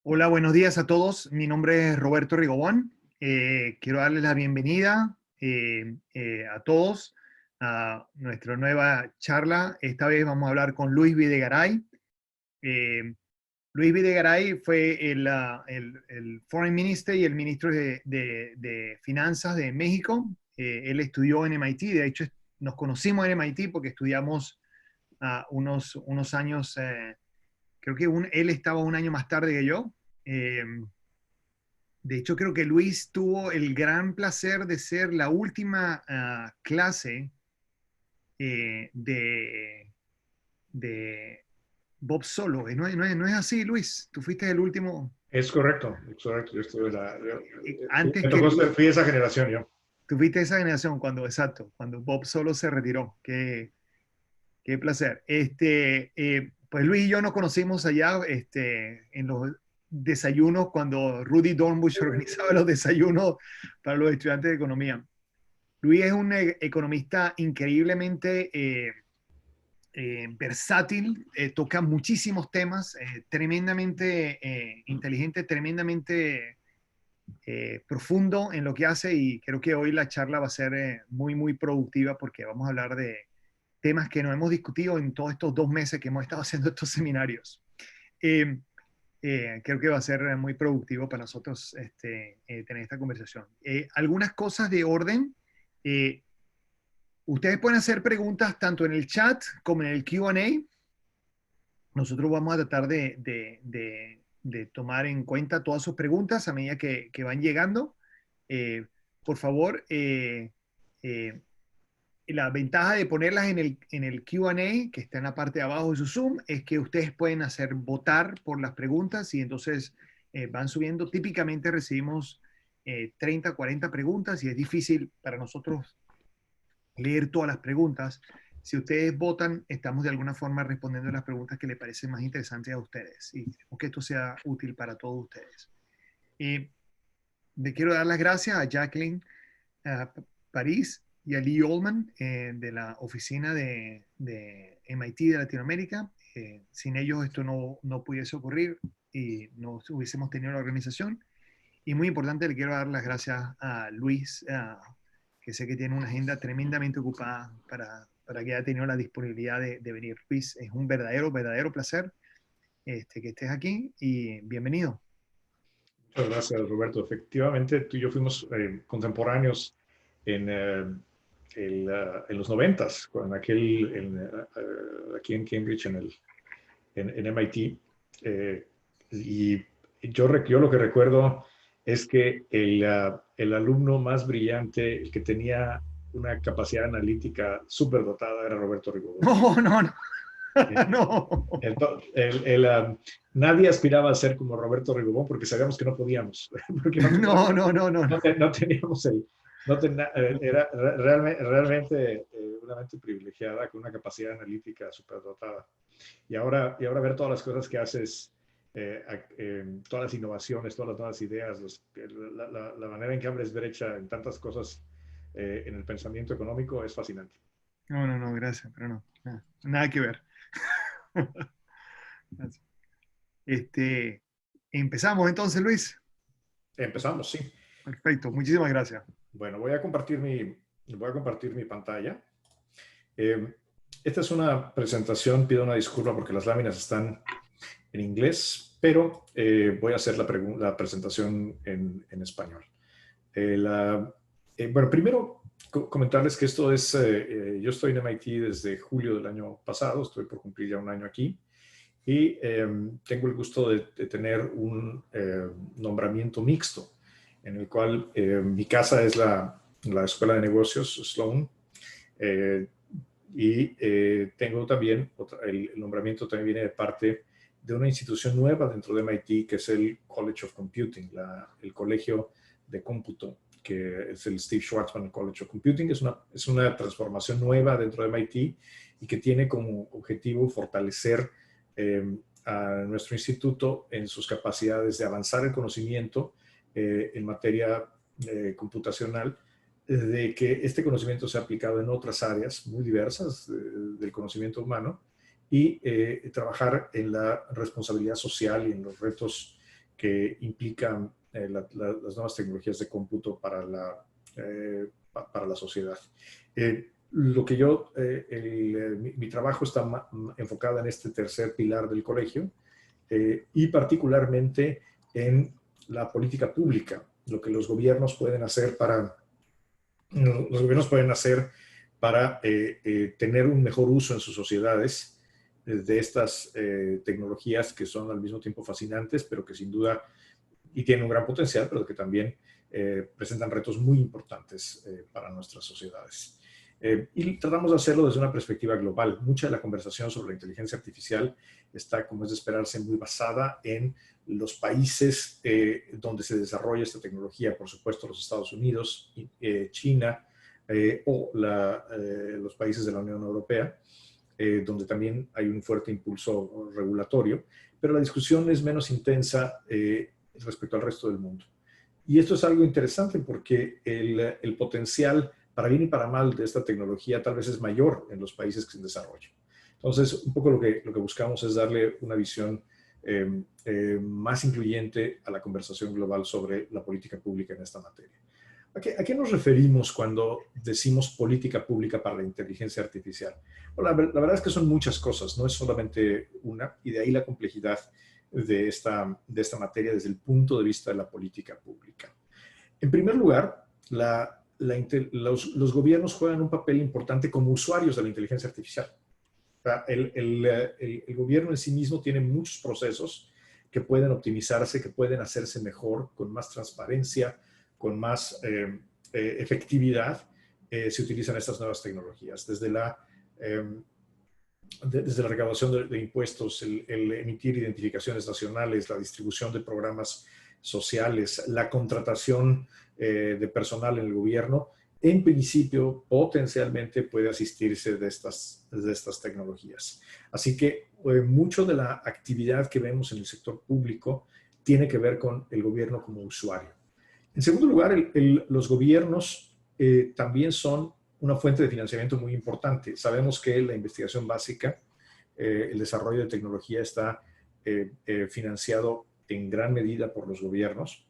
Hola, buenos días a todos. Mi nombre es Roberto Rigobón. Quiero darles la bienvenida a todos a nuestra nueva charla. Esta vez vamos a hablar con Luis Videgaray. Eh, Luis Videgaray fue el Foreign Minister y el ministro de Finanzas de México. Él estudió en MIT. De hecho, nos conocimos en MIT porque estudiamos unos años. Creo que él estaba un año más tarde que yo. Eh, de hecho, creo que Luis tuvo el gran placer de ser la última clase de Bob Solo. No es así, Luis. Tú fuiste el último, Es correcto, es correcto. Yo estuve antes me que tocó, Luis. fui esa generación yo. Tú fuiste esa generación cuando, exacto, cuando Bob Solo se retiró. Qué placer. Pues Luis y yo nos conocimos allá en los desayunos cuando Rudy Dornbush organizaba los desayunos para los estudiantes de economía. Luis es un economista increíblemente versátil, toca muchísimos temas, tremendamente inteligente, tremendamente profundo en lo que hace y creo que hoy la charla va a ser muy, muy productiva porque vamos a hablar de temas que no hemos discutido en todos estos 2 meses que hemos estado haciendo estos seminarios. Eh, Creo que va a ser muy productivo para nosotros tener esta conversación. Algunas cosas de orden. Eh, Ustedes pueden hacer preguntas tanto en el chat como en el Q&A. Nosotros vamos a tratar de tomar en cuenta todas sus preguntas a medida que van llegando. Eh, por favor, la ventaja de ponerlas en el Q&A, que está en la parte de abajo de su Zoom, es que ustedes pueden hacer votar por las preguntas y entonces van subiendo. Típicamente recibimos 30, 40 preguntas y es difícil para nosotros leer todas las preguntas. Si ustedes votan, estamos de alguna forma respondiendo las preguntas que les parecen más interesantes a ustedes y queremos que esto sea útil para todos ustedes. Le quiero dar las gracias a Jacqueline París y a Lee Oldman de la oficina de MIT de Latinoamérica. Sin ellos esto no pudiese ocurrir y no hubiésemos tenido la organización. Y muy importante, le quiero dar las gracias a Luis, que sé que tiene una agenda tremendamente ocupada para que haya tenido la disponibilidad de venir. Luis, es un verdadero, verdadero placer que estés aquí y bienvenido. Muchas gracias, Roberto. Efectivamente, tú y yo fuimos contemporáneos en, en los noventas, aquí en Cambridge, en MIT. eh, y yo lo que recuerdo es que el alumno más brillante, el que tenía una capacidad analítica súper dotada, era Roberto Rigo. No, no, no, no. Nadie aspiraba a ser como Roberto Rigobón porque sabíamos que no podíamos, porque No, no, no, no, no. no teníamos era realmente una mente privilegiada con una capacidad analítica superdotada. Y ahora ver todas las cosas que haces, todas las innovaciones, todas las nuevas ideas, la manera en que abres brecha en tantas cosas en el pensamiento económico es fascinante. No, no, no, gracias, pero no, nada que ver. Gracias. Este, Empezamos entonces, Luis. Empezamos, sí. Perfecto, muchísimas gracias. Bueno, voy a compartir mi pantalla. Eh, Esta es una presentación, pido una disculpa porque las láminas están en inglés, pero voy a hacer la presentación en español. Bueno, primero comentarles que yo estoy en MIT desde julio del año pasado, estoy por cumplir ya un año aquí, y tengo el gusto de tener un nombramiento mixto, en el cual mi casa es la Escuela de Negocios Sloan, eh, y tengo también, el nombramiento también viene de parte de una institución nueva dentro de MIT, que es el College of Computing, el Colegio de Cómputo, que es el Steve Schwarzman College of Computing. Es una transformación nueva dentro de MIT y que tiene como objetivo fortalecer a nuestro instituto en sus capacidades de avanzar el conocimiento en materia computacional, de que este conocimiento sea aplicado en otras áreas muy diversas del conocimiento humano y trabajar en la responsabilidad social y en los retos que implican las nuevas tecnologías de cómputo para para la sociedad. Lo que mi trabajo está enfocado en este tercer pilar del colegio y particularmente en la política pública, lo que los gobiernos pueden hacer para tener un mejor uso en sus sociedades de estas tecnologías que son al mismo tiempo fascinantes, pero que sin duda y tienen un gran potencial, pero que también presentan retos muy importantes para nuestras sociedades. Y tratamos de hacerlo desde una perspectiva global. Mucha de la conversación sobre la inteligencia artificial está, como es de esperarse, muy basada en los países donde se desarrolla esta tecnología, por supuesto los Estados Unidos, China o los países de la Unión Europea, donde también hay un fuerte impulso regulatorio, pero la discusión es menos intensa respecto al resto del mundo. Y esto es algo interesante porque el potencial, para bien y para mal, de esta tecnología tal vez es mayor en los países que se desarrollan. Entonces, un poco lo que buscamos es darle una visión más incluyente a la conversación global sobre la política pública en esta materia. ¿A qué nos referimos cuando decimos política pública para la inteligencia artificial? Bueno, la verdad es que son muchas cosas, no es solamente una, y de ahí la complejidad de esta materia desde el punto de vista de la política pública. En primer lugar, los gobiernos juegan un papel importante como usuarios de la inteligencia artificial. O sea, el gobierno en sí mismo tiene muchos procesos que pueden optimizarse, que pueden hacerse mejor, con más transparencia, con más efectividad, se utilizan estas nuevas tecnologías. Desde la recaudación de impuestos, el emitir identificaciones nacionales, la distribución de programas sociales, la contratación de personal en el gobierno, en principio, potencialmente puede asistirse de estas tecnologías. Así que mucho de la actividad que vemos en el sector público tiene que ver con el gobierno como usuario. En segundo lugar, los gobiernos también son una fuente de financiamiento muy importante. Sabemos que la investigación básica, el desarrollo de tecnología está financiado en gran medida por los gobiernos.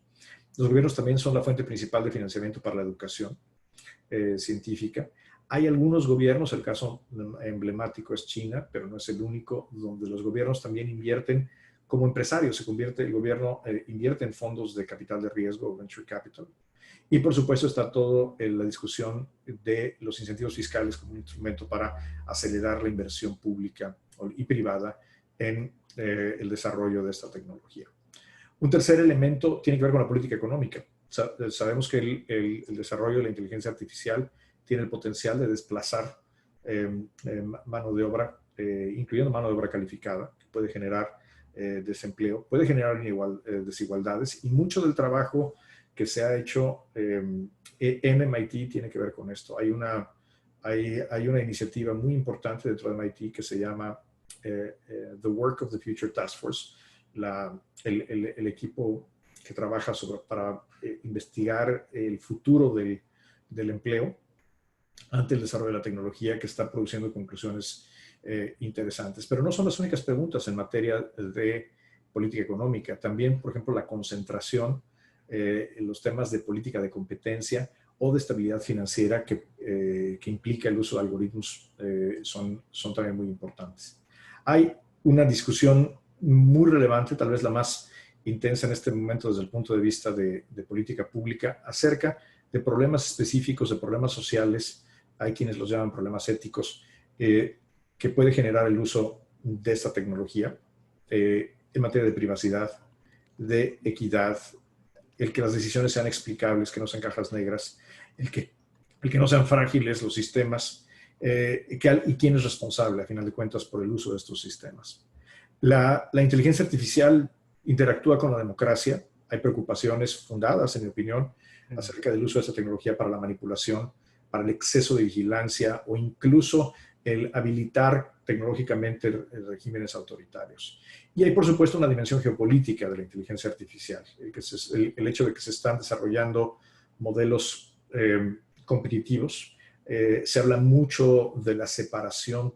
Los gobiernos también son la fuente principal de financiamiento para la educación científica. Hay algunos gobiernos, el caso emblemático es China, pero no es el único, donde los gobiernos también invierten como empresarios. El gobierno invierte en fondos de capital de riesgo, venture capital. Y por supuesto está todo en la discusión de los incentivos fiscales como un instrumento para acelerar la inversión pública y privada en el desarrollo de esta tecnología. Un tercer elemento tiene que ver con la política económica. Sabemos que el desarrollo de la inteligencia artificial tiene el potencial de desplazar mano de obra, incluyendo mano de obra calificada, que puede generar desempleo, puede generar desigualdades, y mucho del trabajo que se ha hecho en MIT tiene que ver con esto. Hay una iniciativa muy importante dentro de MIT que se llama The Work of the Future Task Force, el equipo que trabaja para investigar el futuro del empleo ante el desarrollo de la tecnología, que está produciendo conclusiones interesantes. Pero no son las únicas preguntas en materia de política económica. También, por ejemplo, la concentración en los temas de política de competencia o de estabilidad financiera que implica el uso de algoritmos son también muy importantes. Hay una discusión muy relevante, tal vez la más intensa en este momento desde el punto de vista de política pública, acerca de problemas específicos, de problemas sociales, hay quienes los llaman problemas éticos, que puede generar el uso de esta tecnología en materia de privacidad, de equidad, el que las decisiones sean explicables, que no sean cajas negras, el que no sean frágiles los sistemas, y quién es responsable, a final de cuentas, por el uso de estos sistemas. La inteligencia artificial interactúa con la democracia. Hay preocupaciones fundadas, en mi opinión, acerca del uso de esta tecnología para la manipulación, para el exceso de vigilancia o incluso el habilitar tecnológicamente regímenes autoritarios. Y hay, por supuesto, una dimensión geopolítica de la inteligencia artificial, el hecho de que se están desarrollando modelos competitivos. Se habla mucho de la separación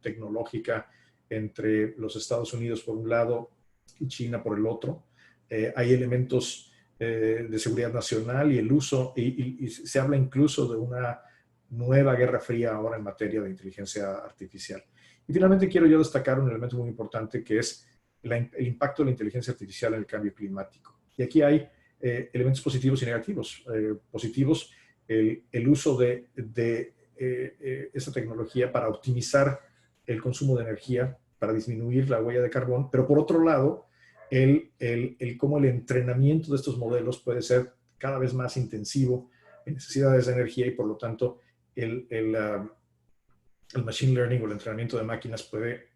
tecnológica entre los Estados Unidos por un lado y China por el otro. hay elementos de seguridad nacional y el uso, y se habla incluso de una nueva guerra fría ahora en materia de inteligencia artificial. Y finalmente quiero yo destacar un elemento muy importante que es el impacto de la inteligencia artificial en el cambio climático. Y aquí hay elementos positivos y negativos. Positivos, el uso de esta tecnología para optimizar el consumo de energía, para disminuir la huella de carbón, pero por otro lado, cómo el entrenamiento de estos modelos puede ser cada vez más intensivo en necesidades de energía y por lo tanto el machine learning o el entrenamiento de máquinas puede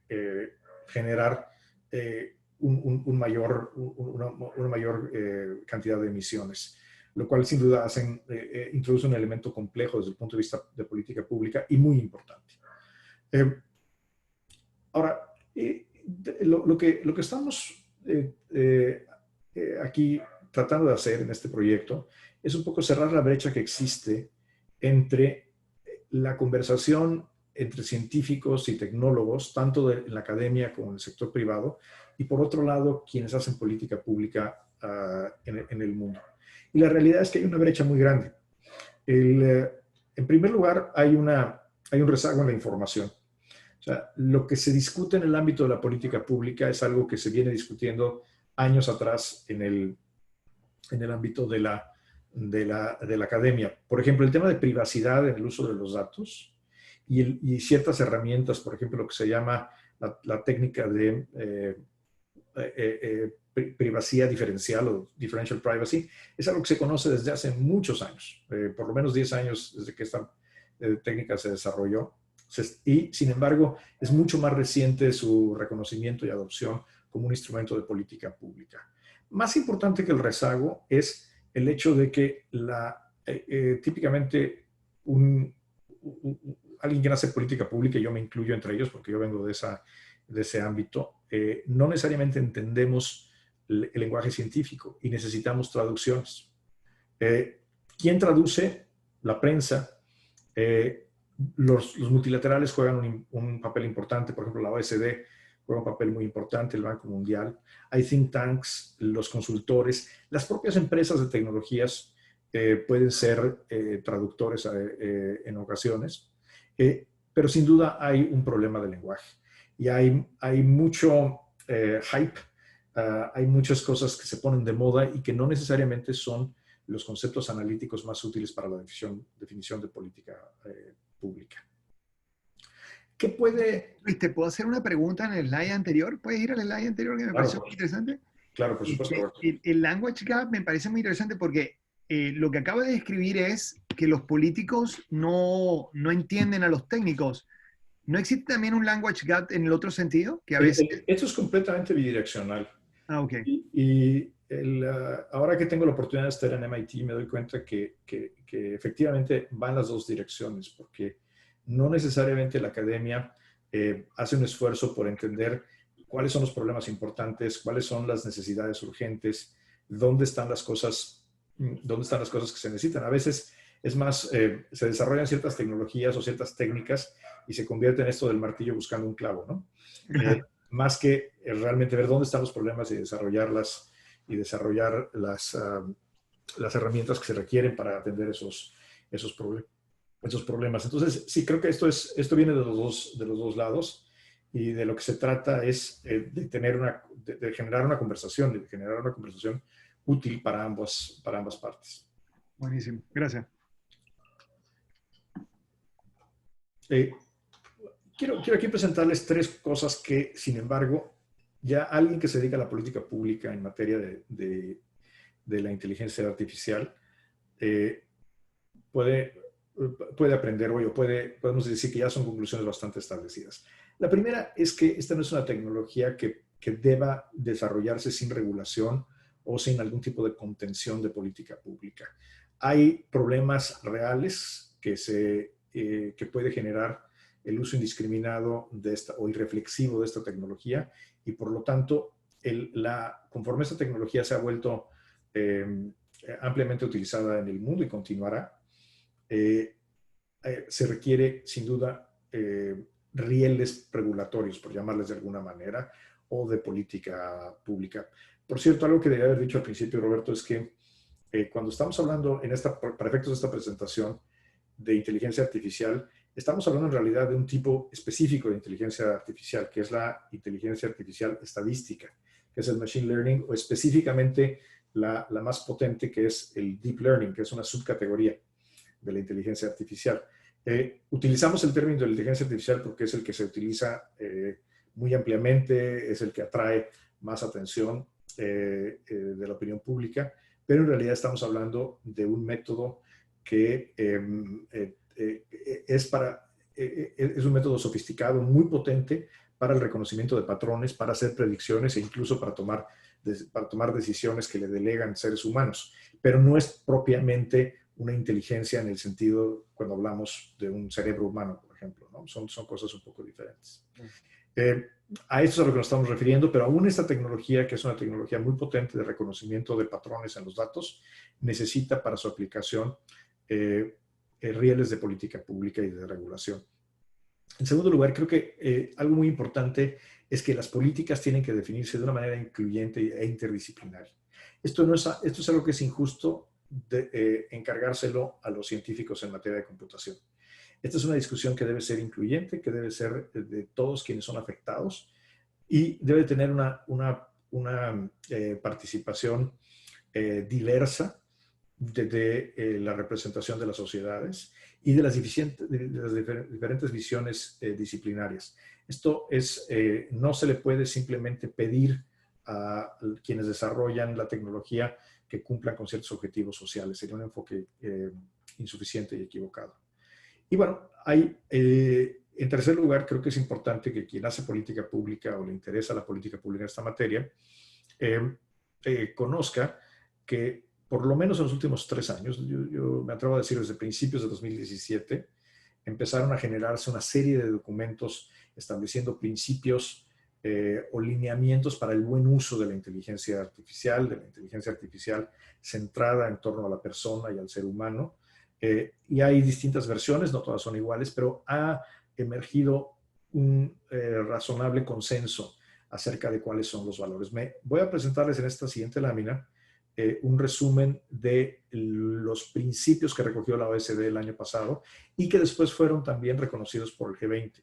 generar una mayor cantidad de emisiones, lo cual sin duda introduce un elemento complejo desde el punto de vista de política pública y muy importante. Ahora, lo que estamos aquí tratando de hacer en este proyecto es un poco cerrar la brecha que existe entre la conversación entre científicos y tecnólogos, tanto en la academia como en el sector privado, y por otro lado, quienes hacen política pública en el mundo. Y la realidad es que hay una brecha muy grande. En primer lugar, hay un rezago en la información. O sea, lo que se discute en el ámbito de la política pública es algo que se viene discutiendo años atrás en el ámbito de la academia. Por ejemplo, el tema de privacidad en el uso de los datos y ciertas herramientas, por ejemplo, lo que se llama la técnica de privacidad diferencial o differential privacy, es algo que se conoce desde hace muchos años, por lo menos 10 años desde que esta técnica se desarrolló. Y, sin embargo, es mucho más reciente su reconocimiento y adopción como un instrumento de política pública. Más importante que el rezago es el hecho de que típicamente alguien que hace política pública, y yo me incluyo entre ellos porque yo vengo de ese ámbito, no necesariamente entendemos el lenguaje científico y necesitamos traducciones. ¿Quién traduce? La prensa. Los multilaterales juegan un papel importante, por ejemplo, la OSD juega un papel muy importante, el Banco Mundial. Hay think tanks, los consultores, las propias empresas de tecnologías pueden ser traductores en ocasiones, pero sin duda hay un problema de lenguaje y hay mucho hype, hay muchas cosas que se ponen de moda y que no necesariamente son los conceptos analíticos más útiles para la definición de política pública. ¿Qué puede...? ¿Te puedo hacer una pregunta en el slide anterior? ¿Puedes ir al slide anterior que me pareció muy interesante? Claro, por supuesto. El language gap me parece muy interesante porque lo que acaba de describir es que los políticos no entienden a los técnicos. ¿No existe también un language gap en el otro sentido? Que a veces... Esto es completamente bidireccional. Ok. Ahora que tengo la oportunidad de estar en MIT, me doy cuenta que efectivamente van las dos direcciones, porque no necesariamente la academia hace un esfuerzo por entender cuáles son los problemas importantes, cuáles son las necesidades urgentes, dónde están las cosas que se necesitan. A veces es más, se desarrollan ciertas tecnologías o ciertas técnicas y se convierte en esto del martillo buscando un clavo, ¿no? Más que realmente ver dónde están los problemas y desarrollarlas y desarrollar las herramientas que se requieren para atender esos problemas. Entonces, sí, creo que esto viene de los dos lados y de lo que se trata es de generar una conversación, de generar una conversación útil para ambas partes. Buenísimo, gracias. Quiero aquí presentarles 3 cosas que, sin embargo, ya alguien que se dedica a la política pública en materia de la inteligencia artificial puede aprender hoy o podemos decir que ya son conclusiones bastante establecidas. La primera es que esta no es una tecnología que deba desarrollarse sin regulación o sin algún tipo de contención de política pública. Hay problemas reales que puede generar el uso indiscriminado o irreflexivo de esta tecnología y por lo tanto, conforme esta tecnología se ha vuelto ampliamente utilizada en el mundo y continuará, se requiere sin duda rieles regulatorios, por llamarles de alguna manera, o de política pública. Por cierto, algo que debía haber dicho al principio, Roberto, es que cuando estamos hablando, para efectos de esta presentación, de inteligencia artificial, estamos hablando en realidad de un tipo específico de inteligencia artificial, que es la inteligencia artificial estadística, que es el machine learning, o específicamente la más potente, que es el deep learning, que es una subcategoría de la inteligencia artificial. Utilizamos el término de la inteligencia artificial porque es el que se utiliza muy ampliamente, es el que atrae más atención de la opinión pública, pero en realidad estamos hablando de un método que es un método sofisticado, muy potente para el reconocimiento de patrones, para hacer predicciones e incluso para tomar decisiones que le delegan seres humanos, pero no es propiamente una inteligencia en el sentido cuando hablamos de un cerebro humano, por ejemplo, ¿no? Son cosas un poco diferentes. A esto es a lo que nos estamos refiriendo, pero aún esta tecnología, que es una tecnología muy potente de reconocimiento de patrones en los datos, necesita para su aplicación rieles de política pública y de regulación. En segundo lugar, creo que algo muy importante es que las políticas tienen que definirse de una manera incluyente e interdisciplinaria. Esto es algo que es injusto encargárselo a los científicos en materia de computación. Esta es una discusión que debe ser incluyente, que debe ser de todos quienes son afectados y debe tener una participación diversa de la representación de las sociedades y de las diferentes visiones disciplinarias. Esto no se le puede simplemente pedir a quienes desarrollan la tecnología que cumplan con ciertos objetivos sociales. Sería un enfoque insuficiente y equivocado. Y bueno, en tercer lugar, creo que es importante que quien hace política pública o le interesa la política pública en esta materia, conozca que por lo menos en los últimos 3 años, yo me atrevo a decir desde principios de 2017, empezaron a generarse una serie de documentos estableciendo principios o lineamientos para el buen uso de la inteligencia artificial centrada en torno a la persona y al ser humano. Y hay distintas versiones, no todas son iguales, pero ha emergido un razonable consenso acerca de cuáles son los valores. Voy a presentarles en esta siguiente lámina un resumen de los principios que recogió la OECD el año pasado y que después fueron también reconocidos por el G20.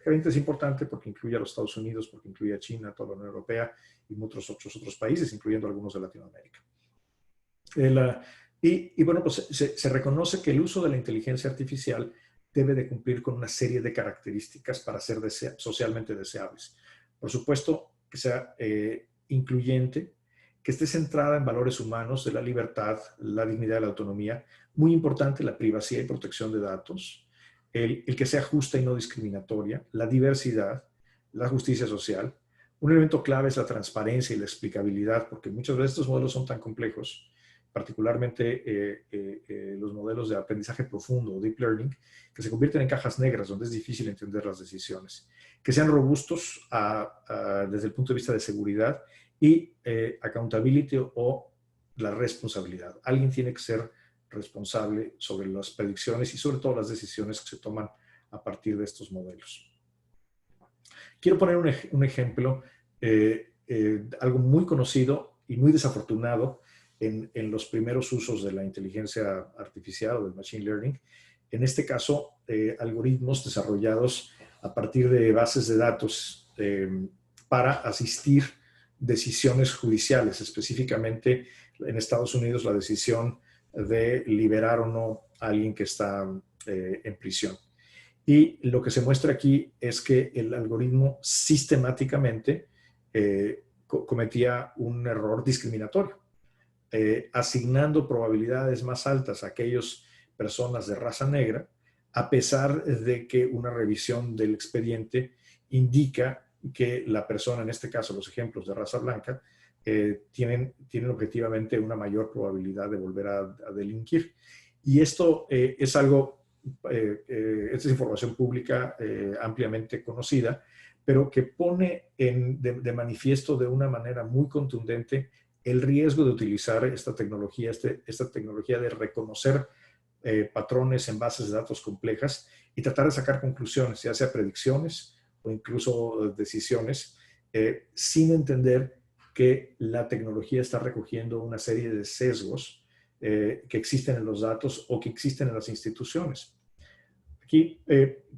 El G20 es importante porque incluye a los Estados Unidos, porque incluye a China, toda la Unión Europea y muchos otros países, incluyendo algunos de Latinoamérica. Y bueno, pues se reconoce que el uso de la inteligencia artificial debe de cumplir con una serie de características para ser socialmente deseables. Por supuesto, que sea incluyente, que esté centrada en valores humanos de la libertad, la dignidad y la autonomía. Muy importante, la privacidad y protección de datos. El que sea justa y no discriminatoria. La diversidad, la justicia social. Un elemento clave es la transparencia y la explicabilidad, porque muchas veces estos modelos son tan complejos, particularmente los modelos de aprendizaje profundo o deep learning, que se convierten en cajas negras donde es difícil entender las decisiones. Que sean robustos desde el punto de vista de seguridad y accountability o la responsabilidad. Alguien tiene que ser responsable sobre las predicciones y sobre todo las decisiones que se toman a partir de estos modelos. Quiero poner un ejemplo, algo muy conocido y muy desafortunado en los primeros usos de la inteligencia artificial o del machine learning. En este caso, algoritmos desarrollados a partir de bases de datos para asistir decisiones judiciales, específicamente en Estados Unidos la decisión de liberar o no a alguien que está en prisión. Y lo que se muestra aquí es que el algoritmo sistemáticamente cometía un error discriminatorio, asignando probabilidades más altas a aquellas personas de raza negra, a pesar de que una revisión del expediente indica que la persona, en este caso los ejemplos de raza blanca, tienen objetivamente una mayor probabilidad de volver a delinquir. Y esto es algo, esta es información pública ampliamente conocida, pero que pone de manifiesto de una manera muy contundente el riesgo de utilizar esta tecnología de reconocer patrones en bases de datos complejas y tratar de sacar conclusiones, ya sea predicciones o incluso decisiones sin entender que la tecnología está recogiendo una serie de sesgos que existen en los datos o que existen en las instituciones. Aquí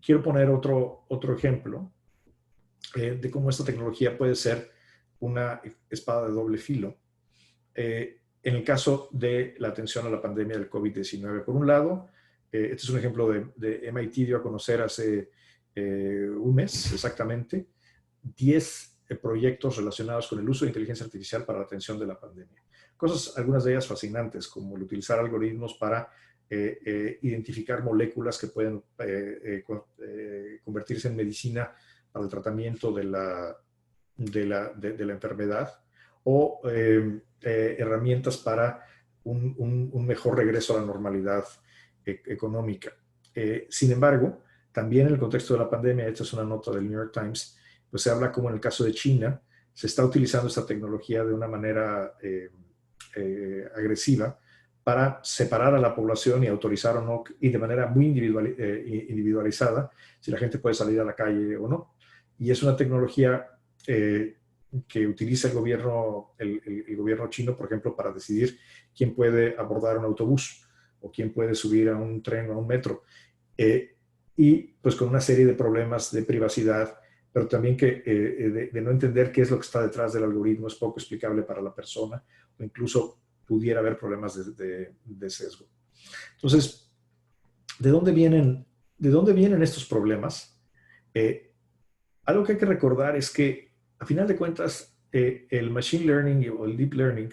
quiero poner otro ejemplo de cómo esta tecnología puede ser una espada de doble filo. En el caso de la atención a la pandemia del COVID-19. Por un lado, este es un ejemplo de MIT dio a conocer hace un mes exactamente 10 proyectos relacionados con el uso de inteligencia artificial para la atención de la pandemia. Cosas, algunas de ellas fascinantes, como el utilizar algoritmos para identificar moléculas que pueden convertirse en medicina para el tratamiento de la enfermedad, o herramientas para un mejor regreso a la normalidad económica. Sin embargo, también en el contexto de la pandemia, esta es una nota del New York Times, pues se habla como en el caso de China, se está utilizando esta tecnología de una manera agresiva para separar a la población y autorizar o no, y de manera muy individualizada, si la gente puede salir a la calle o no. Y es una tecnología que utiliza el gobierno chino, por ejemplo, para decidir quién puede abordar un autobús o quién puede subir a un tren o a un metro. Y pues con una serie de problemas de privacidad, pero también de no entender qué es lo que está detrás del algoritmo, es poco explicable para la persona, o incluso pudiera haber problemas de sesgo. Entonces, ¿de dónde vienen estos problemas? Algo que hay que recordar es que, a final de cuentas, el machine learning o el deep learning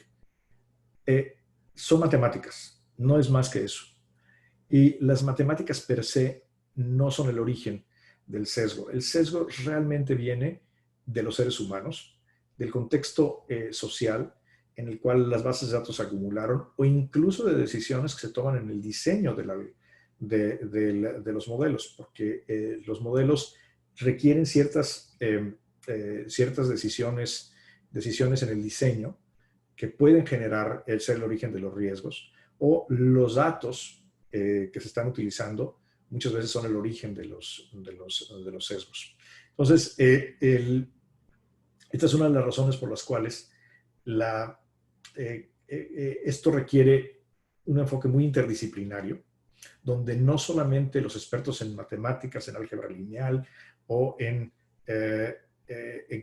son matemáticas, no es más que eso. Y las matemáticas per se no son el origen del sesgo. El sesgo realmente viene de los seres humanos, del contexto social en el cual las bases de datos se acumularon, o incluso de decisiones que se toman en el diseño de los modelos, porque los modelos requieren ciertas decisiones en el diseño que pueden generar ser el origen de los riesgos, o los datos que se están utilizando muchas veces son el origen de los sesgos. Entonces, esta es una de las razones por las cuales esto requiere un enfoque muy interdisciplinario, donde no solamente los expertos en matemáticas, en álgebra lineal o en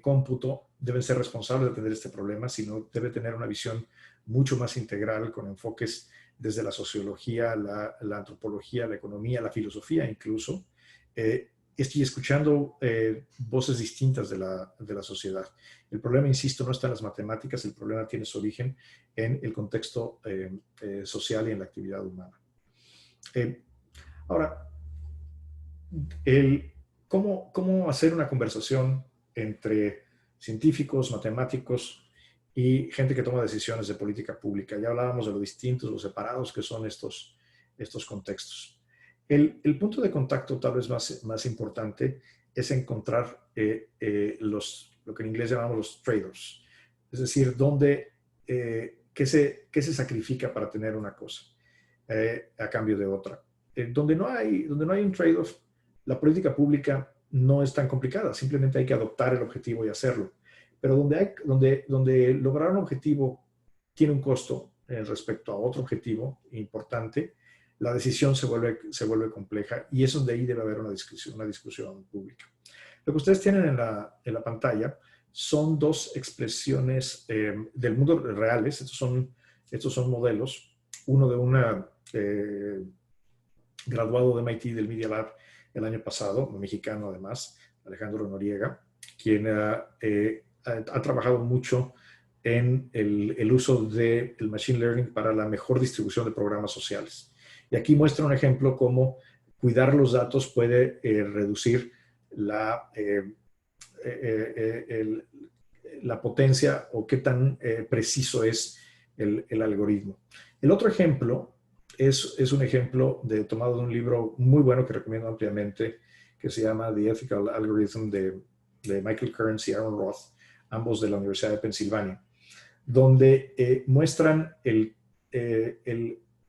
cómputo deben ser responsables de atender este problema, sino debe tener una visión mucho más integral con enfoques desde la sociología, la antropología, la economía, la filosofía incluso, y escuchando voces distintas de la sociedad. El problema, insisto, no está en las matemáticas, el problema tiene su origen en el contexto social y en la actividad humana. Ahora, ¿cómo hacer una conversación entre científicos, matemáticos y gente que toma decisiones de política pública? Ya hablábamos de lo distintos, lo separados que son estos contextos. El punto de contacto tal vez más importante es encontrar lo que en inglés llamamos los trade-offs, es decir, qué se sacrifica para tener una cosa a cambio de otra. Donde no hay un trade-off, la política pública no es tan complicada, simplemente hay que adoptar el objetivo y hacerlo. Pero donde lograr un objetivo tiene un costo respecto a otro objetivo importante, la decisión se vuelve compleja, y es donde ahí debe haber una discusión pública. Lo que ustedes tienen en la pantalla son dos expresiones del mundo reales. Estos son modelos. Uno de una graduado de MIT del Media Lab el año pasado, un mexicano además, Alejandro Noriega, quien ha trabajado mucho en el uso del machine learning para la mejor distribución de programas sociales. Y aquí muestra un ejemplo cómo cuidar los datos puede reducir la potencia o qué tan preciso es el algoritmo. El otro ejemplo es un ejemplo tomado de un libro muy bueno que recomiendo ampliamente, que se llama The Ethical Algorithm de Michael Kearns y Aaron Roth, ambos de la Universidad de Pensilvania, donde muestran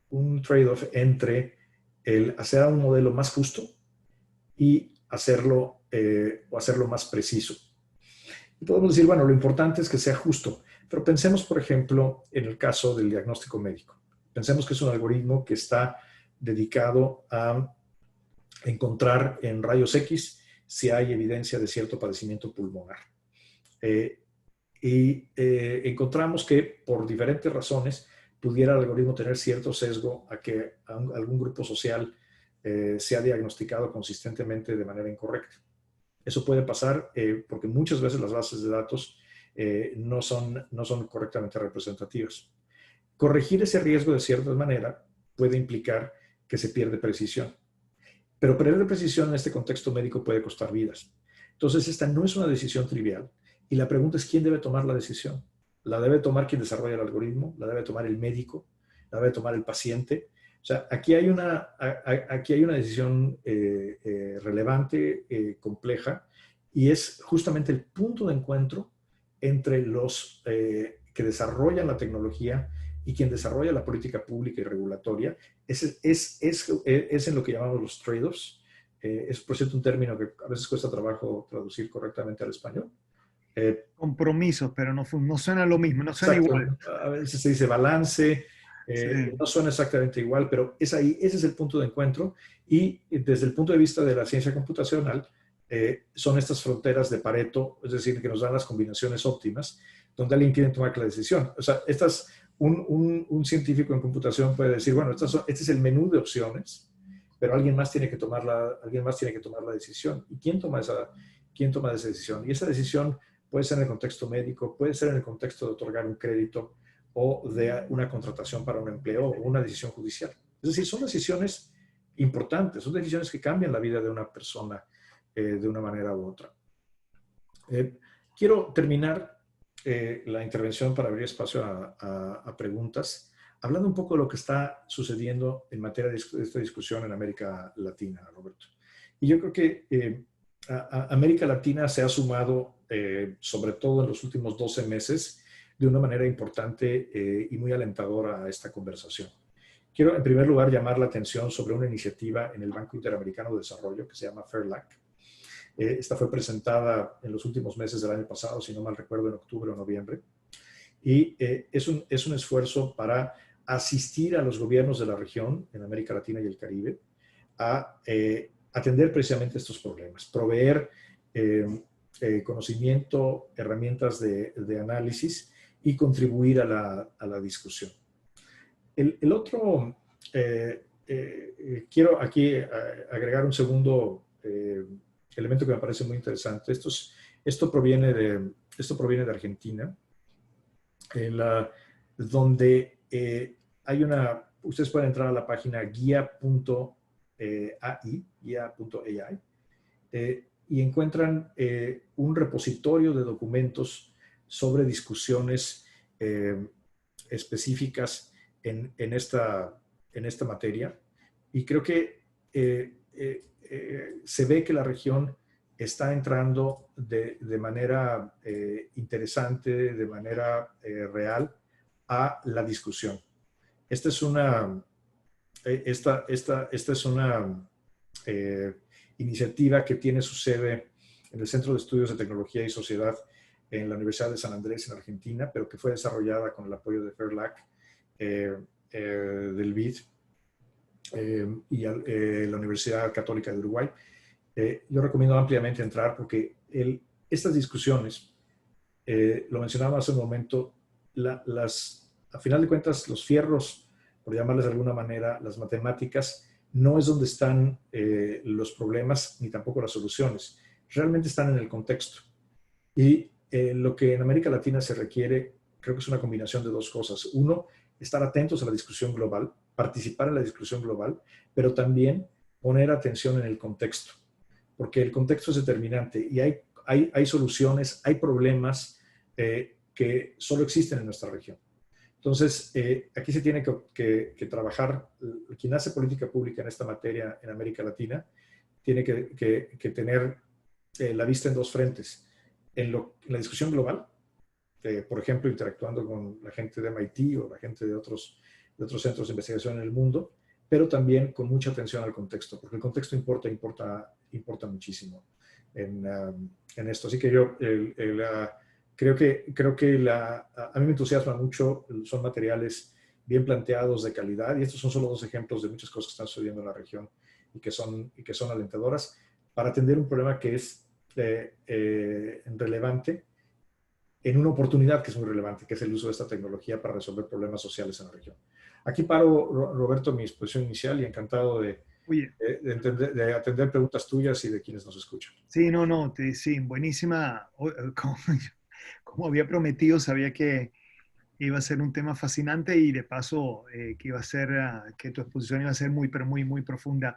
un trade-off entre el hacer a un modelo más justo y hacerlo más preciso. Y podemos decir, bueno, lo importante es que sea justo. Pero pensemos, por ejemplo, en el caso del diagnóstico médico. Pensemos que es un algoritmo que está dedicado a encontrar en rayos X si hay evidencia de cierto padecimiento pulmonar. Eh, encontramos que por diferentes razones pudiera el algoritmo tener cierto sesgo a que algún grupo social sea diagnosticado consistentemente de manera incorrecta. Eso puede pasar porque muchas veces las bases de datos no son correctamente representativas. Corregir ese riesgo de cierta manera puede implicar que se pierde precisión. Pero perder precisión en este contexto médico puede costar vidas. Entonces, esta no es una decisión trivial. Y la pregunta es, ¿quién debe tomar la decisión? ¿La debe tomar quien desarrolla el algoritmo? ¿La debe tomar el médico? ¿La debe tomar el paciente? O sea, aquí hay una decisión relevante, compleja, y es justamente el punto de encuentro entre los que desarrollan la tecnología y quien desarrolla la política pública y regulatoria. Es en lo que llamamos los trade-offs. Es, por cierto, un término que a veces cuesta trabajo traducir correctamente al español. Compromisos, pero no suena lo mismo, no suena igual. Exacto. A veces se dice balance, Sí. no suena exactamente igual, pero es ahí, ese es el punto de encuentro. Y desde el punto de vista de la ciencia computacional, son estas fronteras de Pareto, es decir, que nos dan las combinaciones óptimas, donde alguien tiene que tomar la decisión. O sea, un científico en computación puede decir, bueno, este es el menú de opciones, pero alguien más tiene que tomar la decisión. ¿Y quién toma esa decisión? Y esa decisión puede ser en el contexto médico, puede ser en el contexto de otorgar un crédito o de una contratación para un empleo o una decisión judicial. Es decir, son decisiones importantes, son decisiones que cambian la vida de una persona de una manera u otra. Quiero terminar la intervención para abrir espacio a preguntas, hablando un poco de lo que está sucediendo en materia de esta discusión en América Latina, Roberto. Y yo creo que América Latina se ha sumado, sobre todo en los últimos 12 meses, de una manera importante y muy alentadora a esta conversación. Quiero, en primer lugar, llamar la atención sobre una iniciativa en el Banco Interamericano de Desarrollo que se llama FAIRLAC. Esta fue presentada en los últimos meses del año pasado, si no mal recuerdo, en octubre o noviembre. Y es un esfuerzo para asistir a los gobiernos de la región, en América Latina y el Caribe, a atender precisamente estos problemas, proveer conocimiento, herramientas de análisis y contribuir a la discusión. El otro, quiero aquí agregar un segundo elemento que me parece muy interesante. Esto proviene de Argentina, donde hay ustedes pueden entrar a la página guía.ai, y encuentran un repositorio de documentos sobre discusiones específicas en esta materia. Y creo que se ve que la región está entrando de manera interesante, de manera real, a la discusión. Esta es una iniciativa que tiene su sede en el Centro de Estudios de Tecnología y Sociedad en la Universidad de San Andrés, en Argentina, pero que fue desarrollada con el apoyo de FAIRLAC, del BID y la Universidad Católica de Uruguay. Yo recomiendo ampliamente entrar porque estas discusiones, lo mencionaba hace un momento, a final de cuentas, los fierros, por llamarles de alguna manera, las matemáticas, no es donde están los problemas ni tampoco las soluciones. Realmente están en el contexto. Y lo que en América Latina se requiere, creo que es una combinación de dos cosas. Uno, estar atentos a la discusión global, participar en la discusión global, pero también poner atención en el contexto, porque el contexto es determinante y hay soluciones, hay problemas que solo existen en nuestra región. Entonces, aquí se tiene que trabajar, quien hace política pública en esta materia en América Latina, tiene que tener la vista en dos frentes. En la discusión global, por ejemplo, interactuando con la gente de MIT o la gente de otros centros de investigación en el mundo, pero también con mucha atención al contexto, porque el contexto importa muchísimo. en esto. Así que yo creo que a mí me entusiasma mucho, son materiales bien planteados, de calidad, y estos son solo dos ejemplos de muchas cosas que están sucediendo en la región y que son alentadoras para atender un problema que es relevante en una oportunidad que es muy relevante, que es el uso de esta tecnología para resolver problemas sociales en la región. Aquí paro, Roberto, mi exposición inicial y encantado Oye, de atender preguntas tuyas y de quienes nos escuchan. sí, no, no, sí, buenísima. Como, como había prometido, sabía que iba a ser un tema fascinante y de paso que iba a ser, que tu exposición iba a ser muy, pero muy, muy profunda.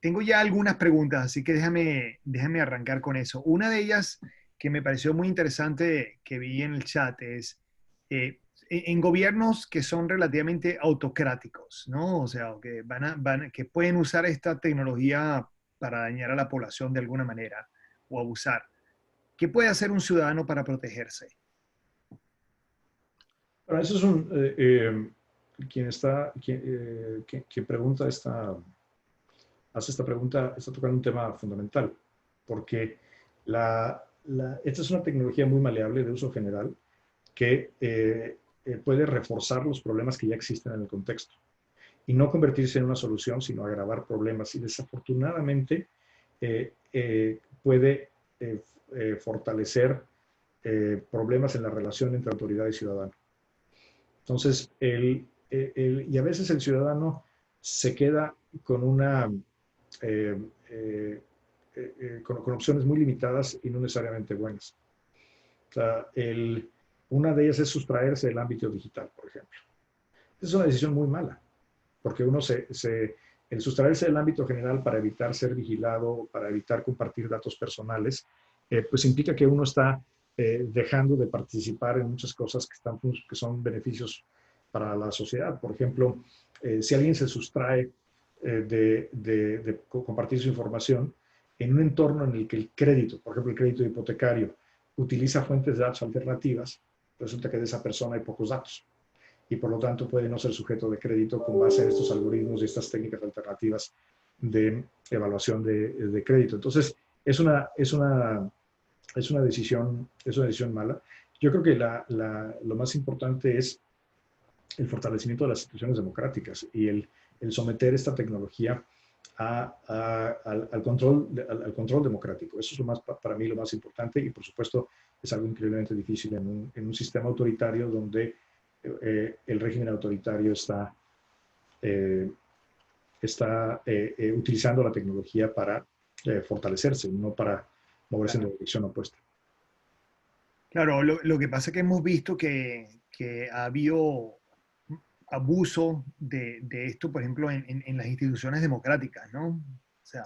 Tengo ya algunas preguntas, así que déjame arrancar con eso. Una de ellas que me pareció muy interesante que vi en el chat es en gobiernos que son relativamente autocráticos, ¿no? O sea, que que pueden usar esta tecnología para dañar a la población de alguna manera o abusar. ¿Qué puede hacer un ciudadano para protegerse? Bueno, eso es quien pregunta hace esta pregunta, está tocando un tema fundamental, porque esta es una tecnología muy maleable de uso general que puede reforzar los problemas que ya existen en el contexto y no convertirse en una solución, sino agravar problemas. Y desafortunadamente puede fortalecer problemas en la relación entre autoridad y ciudadano. Entonces, y a veces el ciudadano se queda con eh, eh, con opciones muy limitadas y no necesariamente buenas. O sea, una de ellas es sustraerse del ámbito digital, por ejemplo. Es una decisión muy mala, porque el sustraerse del ámbito general para evitar ser vigilado, para evitar compartir datos personales, pues implica que uno está dejando de participar en muchas cosas que son beneficios para la sociedad. Por ejemplo, si alguien se sustrae de compartir su información en un entorno en el que el crédito, por ejemplo, el crédito hipotecario, utiliza fuentes de datos alternativas, resulta que de esa persona hay pocos datos y por lo tanto puede no ser sujeto de crédito con base en estos algoritmos y estas técnicas alternativas de evaluación de crédito. Entonces, es una decisión mala. Yo creo que lo más importante es el fortalecimiento de las instituciones democráticas y el someter esta tecnología al control democrático. Eso es para mí lo más importante y por supuesto es algo increíblemente difícil en un sistema autoritario donde el régimen autoritario utilizando la tecnología para fortalecerse, no para moverse en la dirección opuesta. Claro, lo que pasa es que hemos visto que ha habido abuso de esto, por ejemplo, en las instituciones democráticas, ¿no? O sea,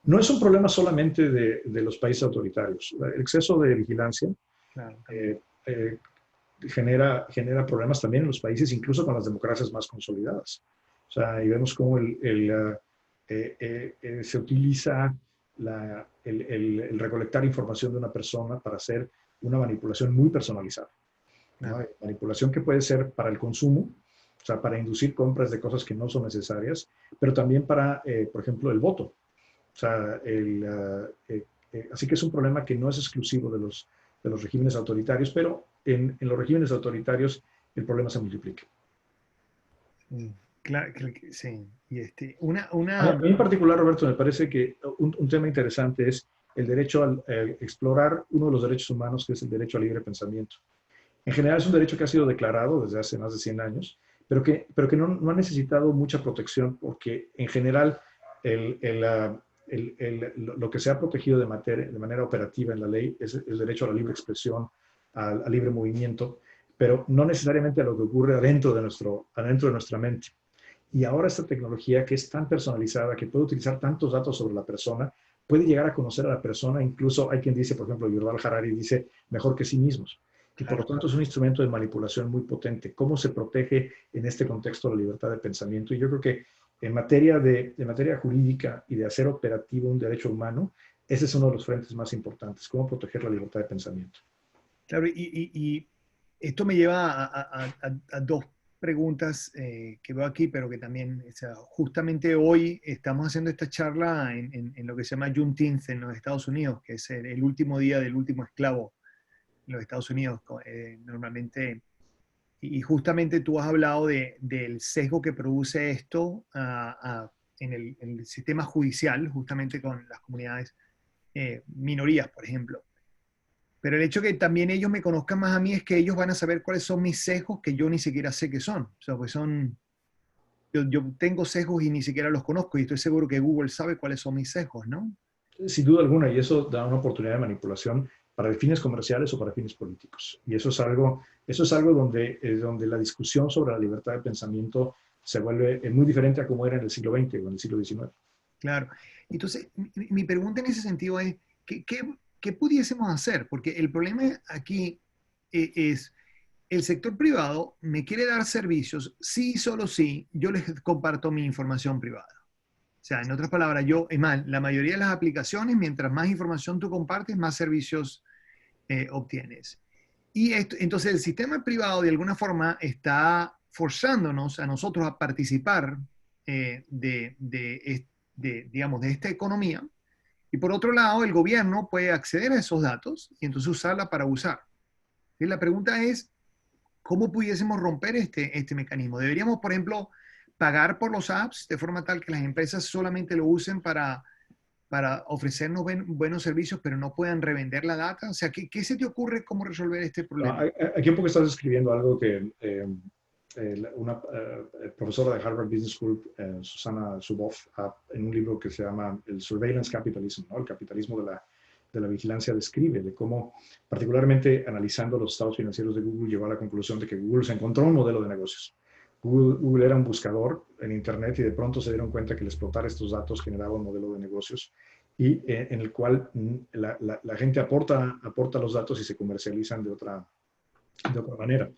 No es un problema solamente de los países autoritarios. El exceso de vigilancia claro, también. eh, eh, genera problemas también en los países, incluso con las democracias más consolidadas. O sea, y vemos cómo se utiliza el recolectar información de una persona para hacer una manipulación muy personalizada, ¿no? Claro. Manipulación que puede ser para el consumo, o sea, para inducir compras de cosas que no son necesarias, pero también para, por ejemplo, el voto. O sea, así que es un problema que no es exclusivo de los regímenes autoritarios, pero en los regímenes autoritarios el problema se multiplica. Sí, claro, sí. Y A mí en particular, Roberto, me parece que un tema interesante es el derecho a explorar uno de los derechos humanos, que es el derecho al libre pensamiento. En general es un derecho que ha sido declarado desde hace más de 100 años, pero que no ha necesitado mucha protección porque en general lo que se ha protegido de manera operativa en la ley es el derecho a la libre expresión, al libre movimiento, pero no necesariamente a lo que ocurre adentro de nuestra mente. Y ahora esta tecnología que es tan personalizada, que puede utilizar tantos datos sobre la persona, puede llegar a conocer a la persona. Incluso hay quien dice, por ejemplo, Yuval Harari dice, mejor que sí mismos. Y por lo tanto es un instrumento de manipulación muy potente. ¿Cómo se protege en este contexto la libertad de pensamiento? Y yo creo que en materia de materia jurídica y de hacer operativo un derecho humano, ese es uno de los frentes más importantes. ¿Cómo proteger la libertad de pensamiento? claro, y esto me lleva a dos preguntas que veo aquí, pero que también, o sea, justamente hoy estamos haciendo esta charla en lo que se llama Juneteenth en los Estados Unidos, que es el último día del último esclavo en los Estados Unidos, normalmente. Y justamente tú has hablado del sesgo que produce esto en el sistema judicial, justamente con las comunidades minorías, por ejemplo. Pero el hecho que también ellos me conozcan más a mí es que ellos van a saber cuáles son mis sesgos que yo ni siquiera sé qué son. O sea, pues yo tengo sesgos y ni siquiera los conozco y estoy seguro que Google sabe cuáles son mis sesgos, ¿no? Sin duda alguna, y eso da una oportunidad de manipulación para fines comerciales o para fines políticos. Y eso es algo donde, donde la discusión sobre la libertad de pensamiento se vuelve muy diferente a como era en el siglo XX o en el siglo XIX. Claro. Entonces, mi pregunta en ese sentido es, ¿qué pudiésemos hacer? Porque el problema aquí es, el sector privado me quiere dar servicios, sí, solo sí, yo les comparto mi información privada. O sea, en otras palabras, es más, la mayoría de las aplicaciones, mientras más información tú compartes, más servicios obtienes. Y entonces el sistema privado de alguna forma está forzándonos a nosotros a participar digamos, de esta economía. Y por otro lado, el gobierno puede acceder a esos datos y entonces usarla para usar. Y la pregunta es, ¿cómo pudiésemos romper este mecanismo? ¿Deberíamos, por ejemplo, pagar por los apps de forma tal que las empresas solamente lo usen para ofrecernos buenos servicios, pero no puedan revender la data? O sea, ¿qué se te ocurre cómo resolver este problema? Aquí un poco estás escribiendo algo que una profesora de Harvard Business School, Susana Zuboff, en un libro que se llama El Surveillance Capitalism, ¿no? El capitalismo de la vigilancia, describe de cómo, particularmente analizando los estados financieros de Google, llegó a la conclusión de que Google se encontró un modelo de negocios. Google era un buscador en Internet y de pronto se dieron cuenta que el explotar estos datos generaba un modelo de negocios y en el cual la gente aporta los datos y se comercializan de otra manera.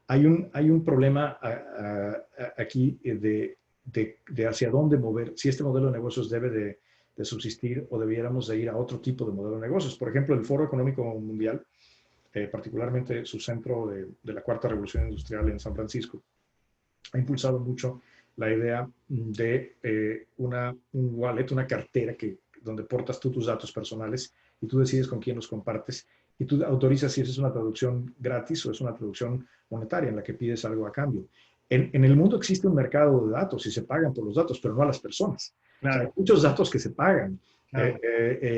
Hay un problema aquí de hacia dónde mover, si este modelo de negocios debe de subsistir o debiéramos de ir a otro tipo de modelo de negocios. Por ejemplo, el Foro Económico Mundial, particularmente su centro de la Cuarta Revolución Industrial en San Francisco, ha impulsado mucho la idea de un wallet, una cartera donde portas tú tus datos personales y tú decides con quién los compartes y tú autorizas si es una traducción gratis o es una traducción monetaria en la que pides algo a cambio. En el mundo existe un mercado de datos y se pagan por los datos, pero no a las personas. Claro, O sea, hay muchos datos que se pagan. claro.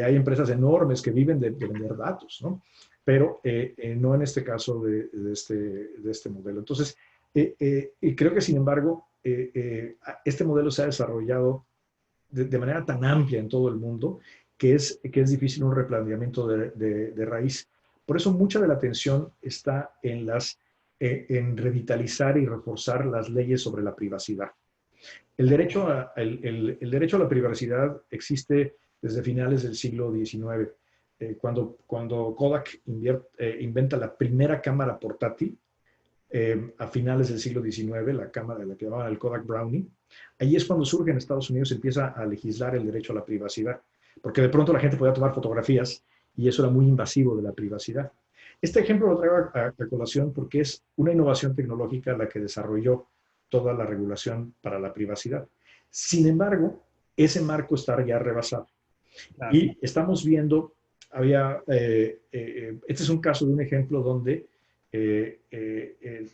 Hay empresas enormes que viven de vender datos, ¿no? Pero no en este caso de este modelo. Entonces, y creo que, sin embargo, este modelo se ha desarrollado de manera tan amplia en todo el mundo que es difícil un replanteamiento de raíz. Por eso mucha de la atención está en revitalizar y reforzar las leyes sobre la privacidad. El derecho el derecho a la privacidad existe desde finales del siglo XIX, cuando Kodak inventa la primera cámara portátil, a finales del siglo XIX, la cámara, la que llamaban el Kodak Brownie. Ahí es cuando surge en Estados Unidos, empieza a legislar el derecho a la privacidad, porque de pronto la gente podía tomar fotografías y eso era muy invasivo de la privacidad. Este ejemplo lo traigo a colación porque es una innovación tecnológica la que desarrolló toda la regulación para la privacidad. Sin embargo, ese marco está ya rebasado. Claro. Y estamos viendo, este es un caso de un ejemplo donde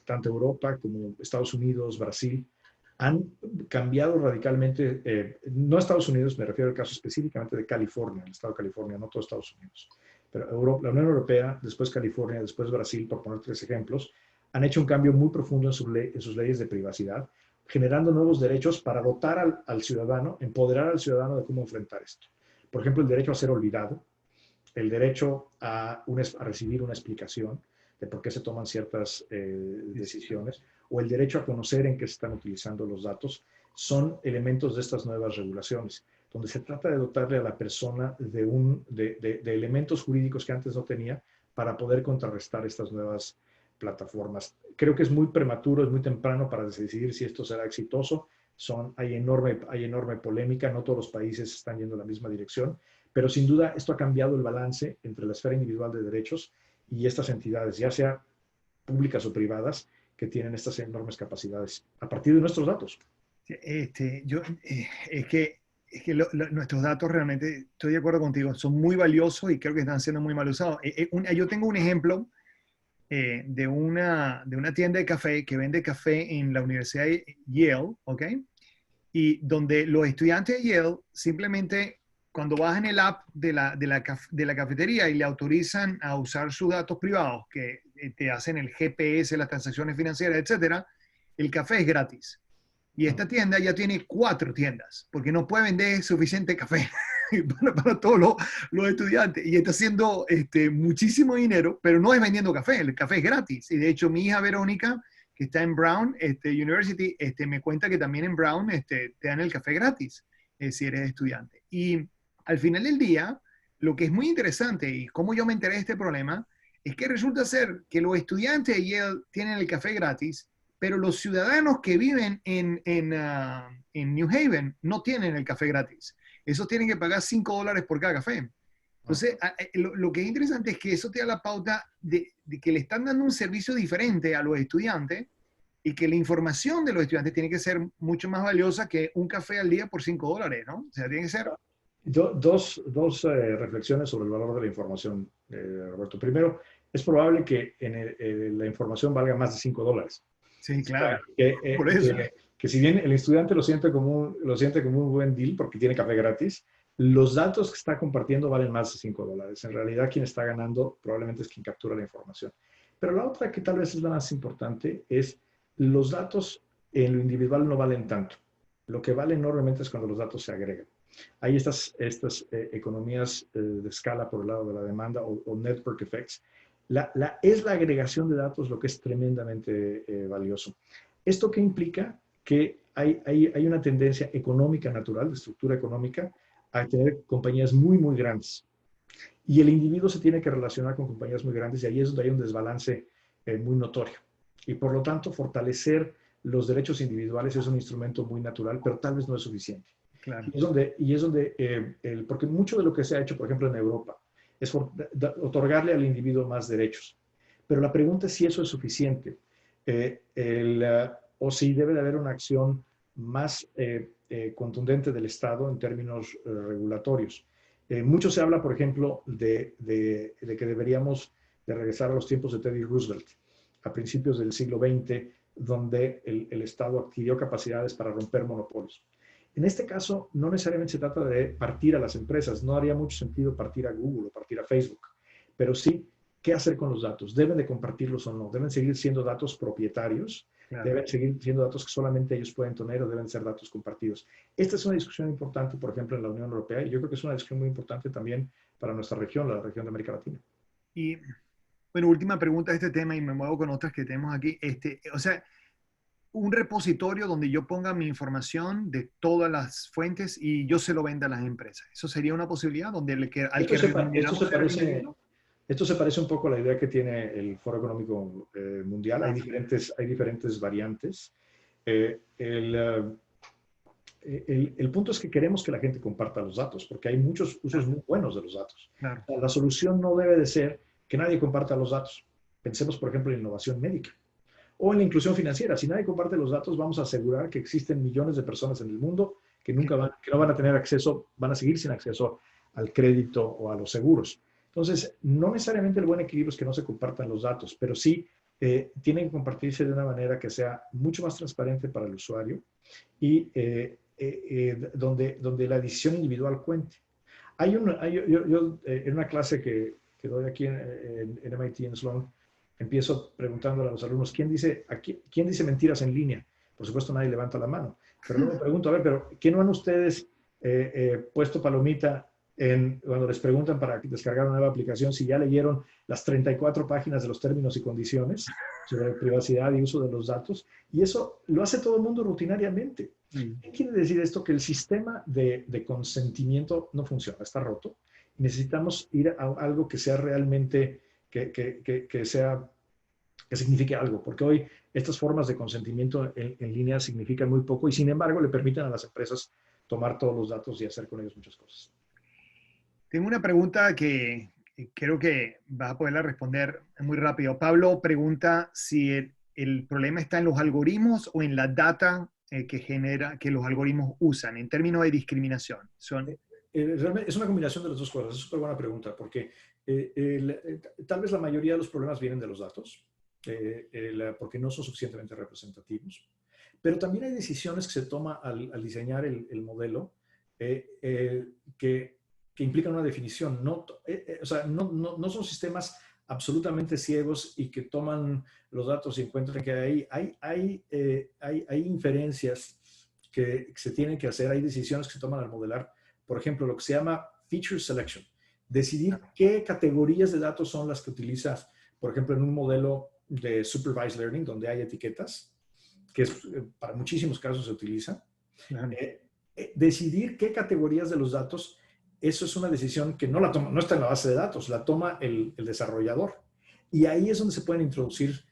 tanto Europa como Estados Unidos, Brasil, han cambiado radicalmente, no Estados Unidos, me refiero al caso específicamente de California, el estado de California, no todo Estados Unidos, pero la Unión Europea, después California, después Brasil, por poner 3 ejemplos, han hecho un cambio muy profundo en sus leyes de privacidad, generando nuevos derechos para dotar al ciudadano, empoderar al ciudadano de cómo enfrentar esto. Por ejemplo, el derecho a ser olvidado, el derecho a recibir una explicación de por qué se toman ciertas decisiones, o el derecho a conocer en qué se están utilizando los datos, son elementos de estas nuevas regulaciones, donde se trata de dotarle a la persona de elementos jurídicos que antes no tenía para poder contrarrestar estas nuevas plataformas. Creo que es muy prematuro, es muy temprano para decidir si esto será exitoso. Hay enorme polémica, no todos los países están yendo en la misma dirección, pero sin duda esto ha cambiado el balance entre la esfera individual de derechos y estas entidades, ya sea públicas o privadas, que tienen estas enormes capacidades a partir de nuestros datos. Nuestros datos realmente, estoy de acuerdo contigo, son muy valiosos y creo que están siendo muy mal usados. Yo tengo un ejemplo de una tienda de café que vende café en la Universidad de Yale, ¿ok? Y donde los estudiantes de Yale simplemente, cuando bajan el app de la cafetería y le autorizan a usar sus datos privados, que te hacen el GPS, las transacciones financieras, etcétera, el café es gratis. Y esta tienda ya tiene 4 tiendas, porque no puede vender suficiente café para todos los estudiantes. Y está haciendo muchísimo dinero, pero no es vendiendo café, el café es gratis. Y de hecho, mi hija Verónica, que está en Brown University, me cuenta que también en Brown te dan el café gratis si eres estudiante. Y al final del día, lo que es muy interesante y cómo yo me enteré de este problema, es que resulta ser que los estudiantes de Yale tienen el café gratis, pero los ciudadanos que viven en New Haven no tienen el café gratis. Esos tienen que pagar $5 por cada café. Entonces, lo que es interesante es que eso te da la pauta de que le están dando un servicio diferente a los estudiantes y que la información de los estudiantes tiene que ser mucho más valiosa que un café al día por $5, ¿no? O sea, tiene que ser... Dos reflexiones sobre el valor de la información, Roberto. Primero, es probable que la información valga más de $5. Sí, claro. Por eso. Que si bien el estudiante lo siente como un buen deal porque tiene café gratis, los datos que está compartiendo valen más de $5. En realidad, quien está ganando probablemente es quien captura la información. Pero la otra, que tal vez es la más importante, es los datos en lo individual no valen tanto. Lo que vale enormemente es cuando los datos se agregan. Hay estas economías de escala por el lado de la demanda o network effects. Es la agregación de datos lo que es tremendamente valioso. ¿Esto qué implica? Que hay una tendencia económica natural, de estructura económica, a tener compañías muy, muy grandes. Y el individuo se tiene que relacionar con compañías muy grandes y ahí es donde hay un desbalance muy notorio. Y por lo tanto, fortalecer los derechos individuales es un instrumento muy natural, pero tal vez no es suficiente. Claro. Y es donde porque mucho de lo que se ha hecho, por ejemplo, en Europa, es otorgarle al individuo más derechos. Pero la pregunta es si eso es suficiente o si debe de haber una acción más contundente del Estado en términos regulatorios. Mucho se habla, por ejemplo, de que deberíamos de regresar a los tiempos de Teddy Roosevelt, a principios del siglo XX, donde el Estado adquirió capacidades para romper monopolios. En este caso, no necesariamente se trata de partir a las empresas. No haría mucho sentido partir a Google o partir a Facebook. Pero sí, ¿qué hacer con los datos? ¿Deben de compartirlos o no? ¿Deben seguir siendo datos propietarios? Claro. ¿Deben seguir siendo datos que solamente ellos pueden tener o deben ser datos compartidos? Esta es una discusión importante, por ejemplo, en la Unión Europea, y yo creo que es una discusión muy importante también para nuestra región, la región de América Latina. Y, bueno, última pregunta de este tema y me muevo con otras que tenemos aquí. O sea, un repositorio donde yo ponga mi información de todas las fuentes y yo se lo venda a las empresas. ¿Eso sería una posibilidad donde esto se parece un poco a la idea que tiene el Foro Económico Mundial. Hay diferentes variantes. El punto es que queremos que la gente comparta los datos, porque hay muchos usos muy buenos de los datos. Claro. La solución no debe de ser que nadie comparta los datos. Pensemos, por ejemplo, en innovación médica o en la inclusión financiera. Si nadie comparte los datos, vamos a asegurar que existen millones de personas en el mundo que no van a tener acceso, van a seguir sin acceso al crédito o a los seguros. Entonces, no necesariamente el buen equilibrio es que no se compartan los datos, pero sí tienen que compartirse de una manera que sea mucho más transparente para el usuario y donde la decisión individual cuente. Yo en una clase que doy aquí en MIT, en Sloan, empiezo preguntándole a los alumnos, ¿quién dice mentiras en línea? Por supuesto, nadie levanta la mano. Pero luego me pregunto, a ver, pero ¿qué no han ustedes puesto palomita cuando les preguntan para descargar una nueva aplicación si ya leyeron las 34 páginas de los términos y condiciones sobre privacidad y uso de los datos? Y eso lo hace todo el mundo rutinariamente. ¿Qué quiere decir esto? Que el sistema de consentimiento no funciona, está roto. Necesitamos ir a algo que sea realmente, que signifique algo, porque hoy estas formas de consentimiento en línea significan muy poco y sin embargo le permiten a las empresas tomar todos los datos y hacer con ellos muchas cosas. Tengo una pregunta que creo que vas a poderla responder muy rápido. Pablo pregunta si el problema está en los algoritmos o en la data que los algoritmos usan en términos de discriminación. Realmente es una combinación de las dos cosas. Es súper buena pregunta, porque tal vez la mayoría de los problemas vienen de los datos, porque no son suficientemente representativos. Pero también hay decisiones que se toman al diseñar el modelo que implican una definición. O sea, no son sistemas absolutamente ciegos y que toman los datos y encuentran que hay inferencias que se tienen que hacer, hay decisiones que se toman al modelar. Por ejemplo, lo que se llama feature selection. Decidir qué categorías de datos son las que utilizas, por ejemplo, en un modelo de supervised learning, donde hay etiquetas, que para muchísimos casos se utiliza. Decidir qué categorías de los datos, eso es una decisión que no está en la base de datos, la toma el desarrollador. Y ahí es donde se pueden introducir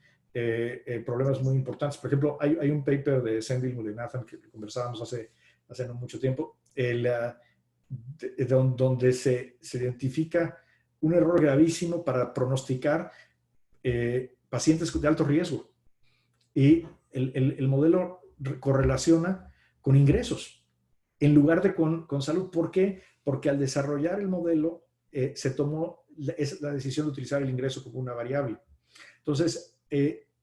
problemas muy importantes. Por ejemplo, hay un paper de Sendhil Mullainathan que conversábamos hace no mucho tiempo, donde se identifica un error gravísimo para pronosticar pacientes de alto riesgo. Y el modelo correlaciona con ingresos en lugar de con salud. ¿Por qué? Porque al desarrollar el modelo se tomó la decisión de utilizar el ingreso como una variable. Entonces,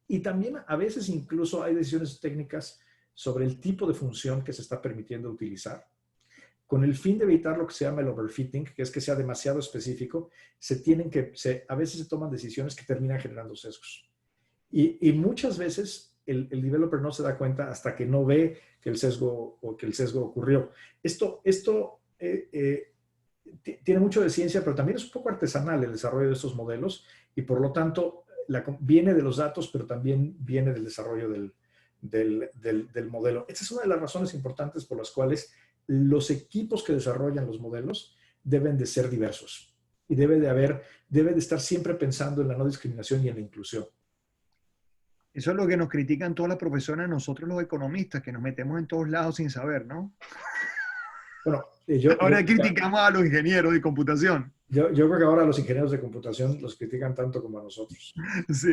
y también a veces incluso hay decisiones técnicas sobre el tipo de función que se está permitiendo utilizar, con el fin de evitar lo que se llama el overfitting, que es que sea demasiado específico. A veces se toman decisiones que terminan generando sesgos. Y muchas veces el developer no se da cuenta hasta que no ve que el sesgo ocurrió. Esto tiene mucho de ciencia, pero también es un poco artesanal el desarrollo de estos modelos, y por lo tanto viene de los datos, pero también viene del desarrollo del modelo. Esta es una de las razones importantes por las cuales los equipos que desarrollan los modelos deben de ser diversos y debe de estar siempre pensando en la no discriminación y en la inclusión. Eso es lo que nos critican todas las profesoras, nosotros los economistas, que nos metemos en todos lados sin saber, ¿no? Bueno, ahora criticamos a los ingenieros de computación. Yo creo que ahora los ingenieros de computación los critican tanto como a nosotros. Sí,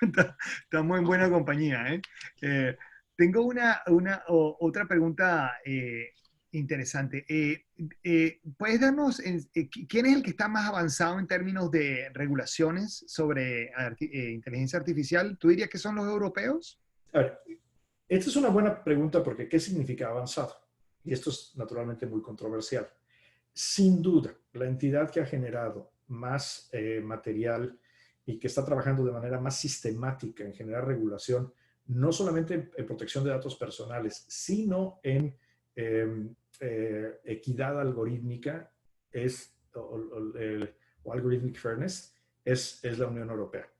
estamos en buena compañía, ¿eh? Tengo otra pregunta interesante. ¿Puedes darnos quién es el que está más avanzado en términos de regulaciones sobre inteligencia artificial? ¿Tú dirías que son los europeos? A ver, esta es una buena pregunta porque ¿qué significa avanzado? Y esto es naturalmente muy controversial. Sin duda, la entidad que ha generado más material y que está trabajando de manera más sistemática en generar regulación, no solamente en protección de datos personales, sino en equidad algorítmica o algorithmic fairness, es la Unión Europea.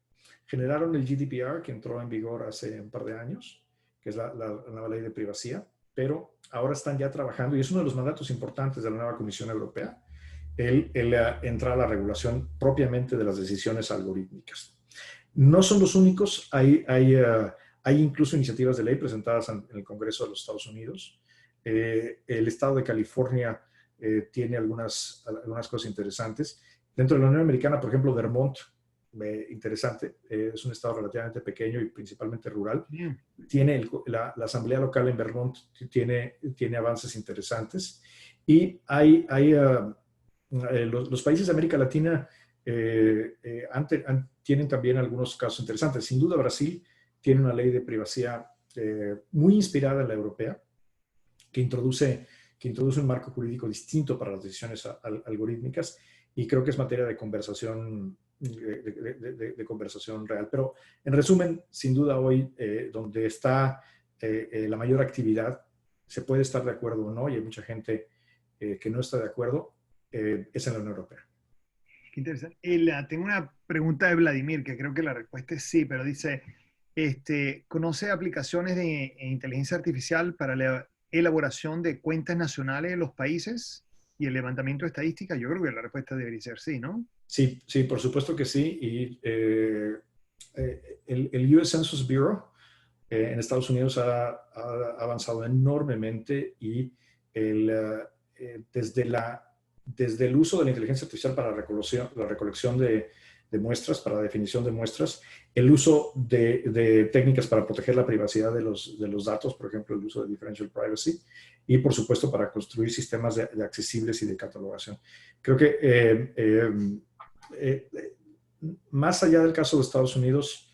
Generaron el GDPR, que entró en vigor hace un par de años, que es la nueva ley de privacidad, pero ahora están ya trabajando, y es uno de los mandatos importantes de la nueva Comisión Europea, el entrar a la regulación propiamente de las decisiones algorítmicas. No son los únicos, hay incluso iniciativas de ley presentadas en el Congreso de los Estados Unidos. El estado de California tiene algunas cosas interesantes. Dentro de la Unión Americana, por ejemplo, Vermont, interesante, es un estado relativamente pequeño y principalmente rural. Tiene la asamblea local en Vermont tiene avances interesantes, y los países de América Latina tienen también algunos casos interesantes. Sin duda, Brasil tiene una ley de privacidad muy inspirada en la europea, que introduce un marco jurídico distinto para las decisiones algorítmicas, y creo que es materia de conversación real. Pero en resumen, sin duda hoy, donde está la mayor actividad, se puede estar de acuerdo o no, y hay mucha gente que no está de acuerdo, es en la Unión Europea. Qué interesante. Tengo una pregunta de Vladimir, que creo que la respuesta es sí, pero dice, ¿conoce aplicaciones de inteligencia artificial para la elaboración de cuentas nacionales de los países y el levantamiento de estadísticas? Yo creo que la respuesta debería ser sí, ¿no? Sí, por supuesto que sí. Y el US Census Bureau en Estados Unidos ha avanzado enormemente, y desde el uso de la inteligencia artificial para la recolección de muestras, para la definición de muestras, el uso de técnicas para proteger la privacidad de los datos, por ejemplo, el uso de differential privacy, y por supuesto para construir sistemas de accesibles y de catalogación. Creo que más allá del caso de Estados Unidos,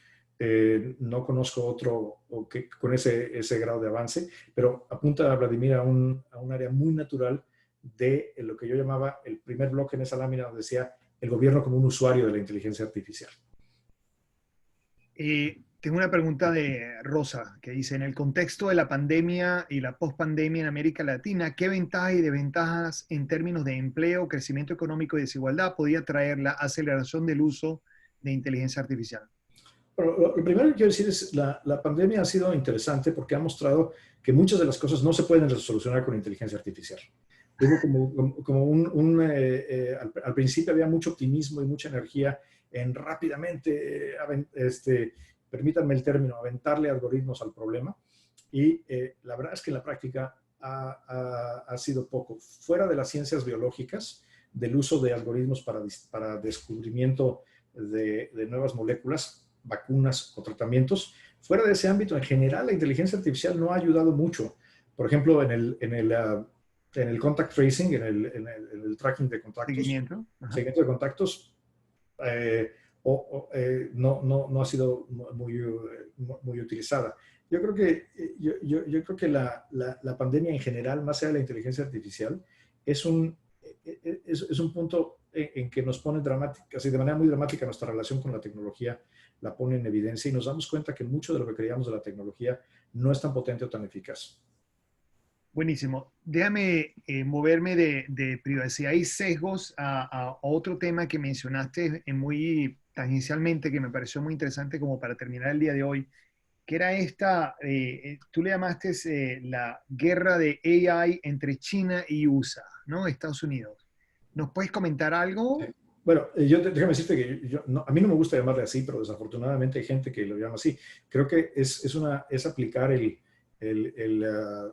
no conozco otro que, con ese grado de avance, pero apunta a Vladimir a un área muy natural de lo que yo llamaba el primer bloque en esa lámina, donde decía el gobierno como un usuario de la inteligencia artificial. Tengo una pregunta de Rosa que dice, en el contexto de la pandemia y la pospandemia en América Latina, ¿qué ventajas y desventajas en términos de empleo, crecimiento económico y desigualdad podía traer la aceleración del uso de inteligencia artificial? Bueno, lo primero que quiero decir es la pandemia ha sido interesante porque ha mostrado que muchas de las cosas no se pueden solucionar con inteligencia artificial. Hubo como al principio había mucho optimismo y mucha energía en rápidamente, permítanme el término, aventarle algoritmos al problema. Y la verdad es que en la práctica ha sido poco. Fuera de las ciencias biológicas, del uso de algoritmos para descubrimiento de nuevas moléculas, vacunas o tratamientos, fuera de ese ámbito, en general, la inteligencia artificial no ha ayudado mucho. Por ejemplo, en el contact tracing, en el tracking de contactos, Seguimiento. seguimiento de contactos, no ha sido muy utilizada. Yo creo que la pandemia en general, más allá de la inteligencia artificial, es un punto en que nos pone así de manera muy dramática nuestra relación con la tecnología, la pone en evidencia y nos damos cuenta que mucho de lo que creíamos de la tecnología no es tan potente o tan eficaz. Buenísimo. Déjame moverme de privacidad y sesgos a otro tema que mencionaste muy tangencialmente, que me pareció muy interesante como para terminar el día de hoy, que era tú le llamaste la guerra de AI entre China y USA, ¿no? Estados Unidos. ¿Nos puedes comentar algo? Sí. Bueno, déjame decirte que a mí no me gusta llamarle así, pero desafortunadamente hay gente que lo llama así. Creo que es aplicar el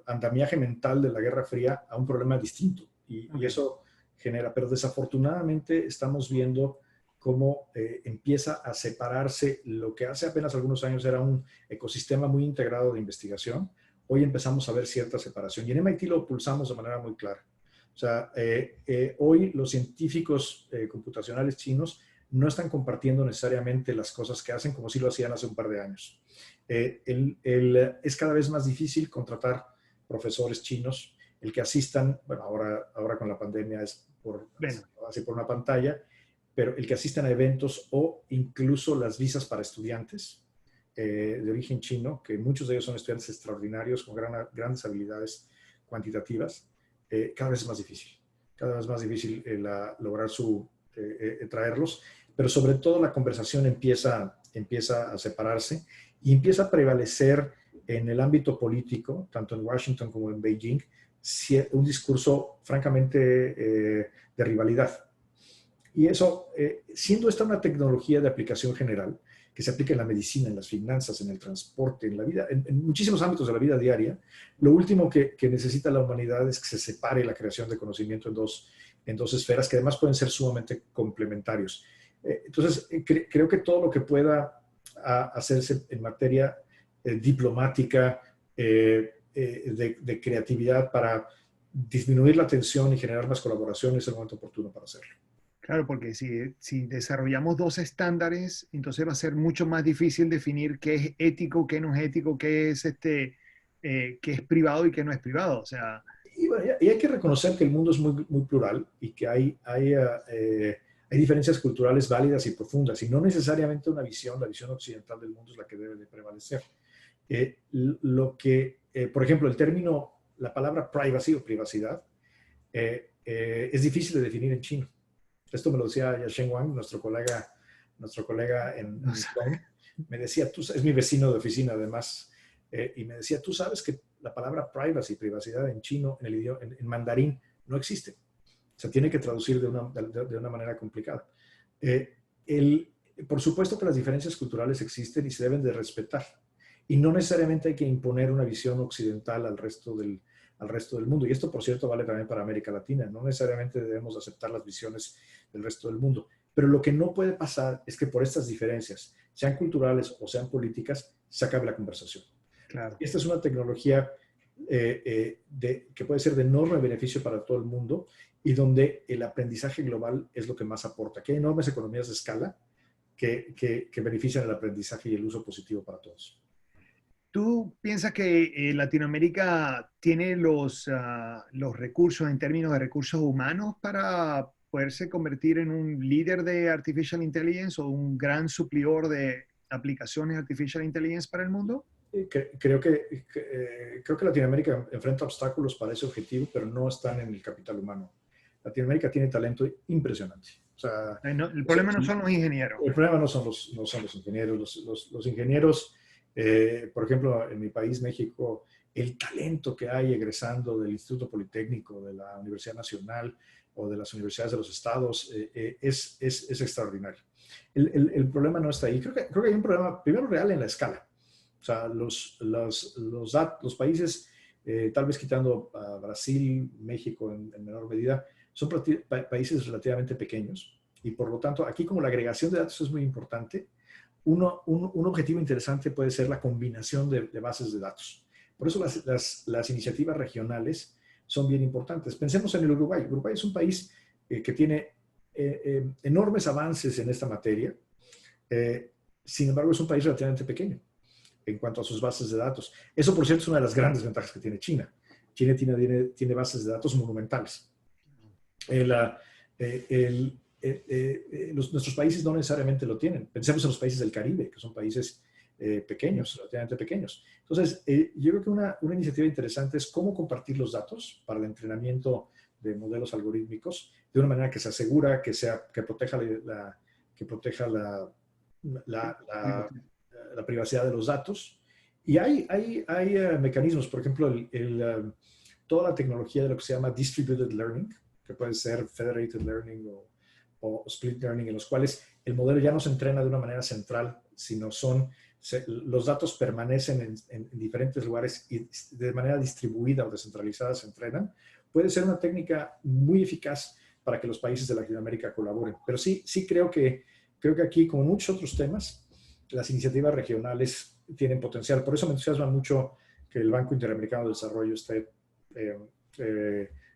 andamiaje mental de la Guerra Fría a un problema distinto y eso genera, pero desafortunadamente estamos viendo cómo empieza a separarse lo que hace apenas algunos años era un ecosistema muy integrado de investigación. Hoy empezamos a ver cierta separación y en MIT lo pulsamos de manera muy clara. O sea, hoy los científicos computacionales chinos no están compartiendo necesariamente las cosas que hacen como si lo hacían hace un par de años. Es cada vez más difícil contratar profesores chinos, el que asistan, bueno, ahora con la pandemia es así por una pantalla, pero el que asistan a eventos o incluso las visas para estudiantes de origen chino, que muchos de ellos son estudiantes extraordinarios con grandes habilidades cuantitativas, cada vez es más difícil. Cada vez es más difícil lograr traerlos, pero sobre todo la conversación empieza a separarse y empieza a prevalecer en el ámbito político, tanto en Washington como en Beijing, un discurso francamente de rivalidad. Y eso, siendo esta una tecnología de aplicación general, que se aplica en la medicina, en las finanzas, en el transporte, en la vida, en muchísimos ámbitos de la vida diaria, lo último que necesita la humanidad es que se separe la creación de conocimiento en dos esferas que además pueden ser sumamente complementarios. Entonces, creo que todo lo que pueda hacerse en materia diplomática, de creatividad para disminuir la tensión y generar más colaboración es el momento oportuno para hacerlo. Claro, porque si desarrollamos dos estándares, entonces va a ser mucho más difícil definir qué es ético, qué no es ético, qué es privado y qué no es privado. O sea, bueno, y hay que reconocer que el mundo es muy, muy plural y que hay diferencias culturales válidas y profundas, y no necesariamente la visión occidental del mundo es la que debe de prevalecer. Por ejemplo, la palabra privacy o privacidad es difícil de definir en chino. Esto me lo decía Yasheng Wang, nuestro colega en Chrome. Me decía, es mi vecino de oficina además, y me decía, tú sabes que la palabra privacy, privacidad en chino, en mandarín, no existe. Se tiene que traducir de una manera complicada. Por supuesto que las diferencias culturales existen y se deben de respetar. Y no necesariamente hay que imponer una visión occidental al resto del mundo. Y esto, por cierto, vale también para América Latina. No necesariamente debemos aceptar las visiones del resto del mundo. Pero lo que no puede pasar es que por estas diferencias, sean culturales o sean políticas, se acabe la conversación. Claro. Esta es una tecnología que puede ser de enorme beneficio para todo el mundo y donde el aprendizaje global es lo que más aporta. Que hay enormes economías de escala que benefician el aprendizaje y el uso positivo para todos. ¿Tú piensas que Latinoamérica tiene los recursos en términos de recursos humanos para poderse convertir en un líder de Artificial Intelligence o un gran suplidor de aplicaciones de Artificial Intelligence para el mundo? Creo que Latinoamérica enfrenta obstáculos para ese objetivo, pero no están en el capital humano. Latinoamérica tiene talento impresionante. O sea, El problema no son los ingenieros. el problema no son los ingenieros. Los ingenieros, por ejemplo, en mi país, México, el talento que hay egresando del Instituto Politécnico, de la Universidad Nacional o de las universidades de los estados es extraordinario. El problema no está ahí. Creo que hay un problema, primero, real en la escala. O sea, los países, tal vez quitando a Brasil, México en menor medida, son países relativamente pequeños y por lo tanto aquí como la agregación de datos es muy importante, un objetivo interesante puede ser la combinación de bases de datos. Por eso las iniciativas regionales son bien importantes. Pensemos en el Uruguay. Uruguay es un país que tiene enormes avances en esta materia, sin embargo es un país relativamente pequeño en cuanto a sus bases de datos. Eso, por cierto, es una de las grandes ventajas que tiene China. China tiene bases de datos monumentales. Nuestros países no necesariamente lo tienen. Pensemos en los países del Caribe, que son países pequeños, relativamente pequeños. Entonces, yo creo que una iniciativa interesante es cómo compartir los datos para el entrenamiento de modelos algorítmicos de una manera que se asegura que proteja la privacidad de los datos. Y hay mecanismos, por ejemplo, toda la tecnología de lo que se llama distributed learning, que puede ser federated learning o split learning, en los cuales el modelo ya no se entrena de una manera central, sino los datos permanecen en diferentes lugares y de manera distribuida o descentralizada se entrenan, puede ser una técnica muy eficaz para que los países de Latinoamérica colaboren. Pero sí creo que aquí, como muchos otros temas, las iniciativas regionales tienen potencial. Por eso me entusiasma mucho que el Banco Interamericano de Desarrollo esté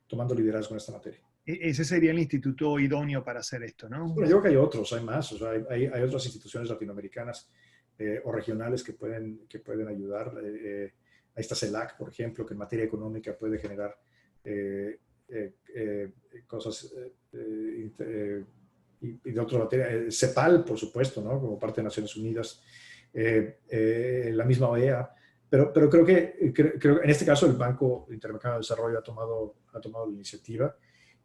tomando liderazgo en esta materia. Ese sería el instituto idóneo para hacer esto, ¿no? Bueno, yo creo que hay otros, hay más. O sea, hay otras instituciones latinoamericanas o regionales que pueden ayudar. Ahí está CELAC, por ejemplo, que en materia económica puede generar cosas y de otra materia. CEPAL, por supuesto, ¿no? Como parte de Naciones Unidas. La misma OEA. Pero creo que en este caso el Banco Interamericano de Desarrollo ha tomado la iniciativa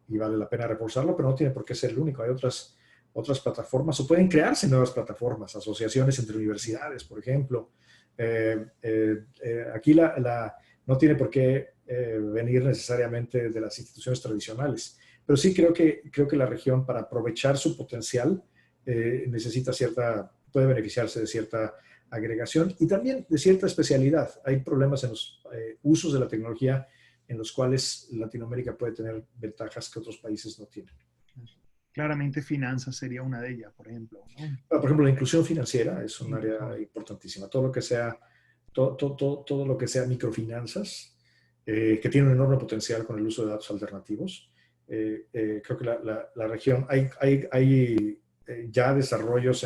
y vale la pena reforzarlo, pero no tiene por qué ser el único. Hay otras plataformas o pueden crearse nuevas plataformas, asociaciones entre universidades, por ejemplo. Aquí no tiene por qué venir necesariamente de las instituciones tradicionales, pero sí creo que la región, para aprovechar su potencial, puede beneficiarse de cierta agregación y también de cierta especialidad. Hay problemas en los usos de la tecnología en los cuales Latinoamérica puede tener ventajas que otros países no tienen. Claramente finanzas sería una de ellas, por ejemplo, ¿no? Por ejemplo, la inclusión financiera es un área importantísima. Todo lo que sea microfinanzas, que tiene un enorme potencial con el uso de datos alternativos. Creo que la región, hay ya desarrollos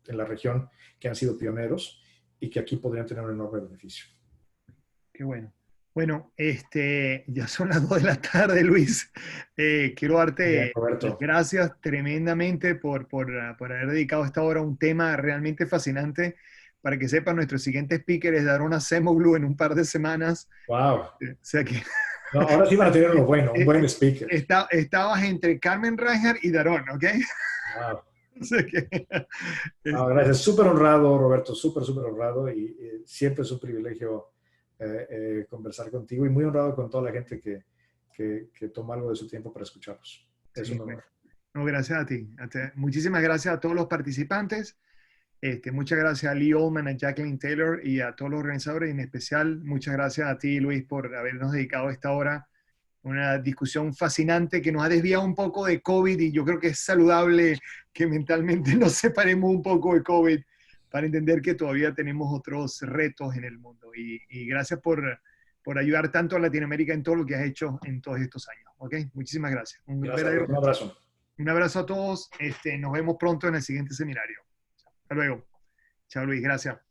en la región que han sido pioneros y que aquí podrían tener un enorme beneficio. Qué bueno. Bueno, ya son las 2 de la tarde, Luis. Quiero darte las gracias tremendamente por haber dedicado esta hora a un tema realmente fascinante. Para que sepan, nuestro siguiente speaker es Daron Acemoglu en un par de semanas. ¡Wow! O sea que... No, ahora sí van a tener uno bueno, un buen speaker. Estabas entre Carmen Reinhardt y Daron, ¿ok? ¡Wow! O sea que, gracias. Súper honrado, Roberto, súper honrado y siempre es un privilegio conversar contigo y muy honrado con toda la gente que toma algo de su tiempo para escucharnos. Es un honor. No, gracias a ti. Muchísimas gracias a todos los participantes. Muchas gracias a Lee Oldman, a Jacqueline Taylor y a todos los organizadores. Y en especial, muchas gracias a ti, Luis, por habernos dedicado esta hora una discusión fascinante que nos ha desviado un poco de COVID y yo creo que es saludable que mentalmente nos separemos un poco de COVID para entender que todavía tenemos otros retos en el mundo. Y gracias por ayudar tanto a Latinoamérica en todo lo que has hecho en todos estos años. ¿Ok? Muchísimas gracias. Gracias, Robert. Un abrazo. Un abrazo a todos. Nos vemos pronto en el siguiente seminario. Hasta luego. Chao, Luis. Gracias.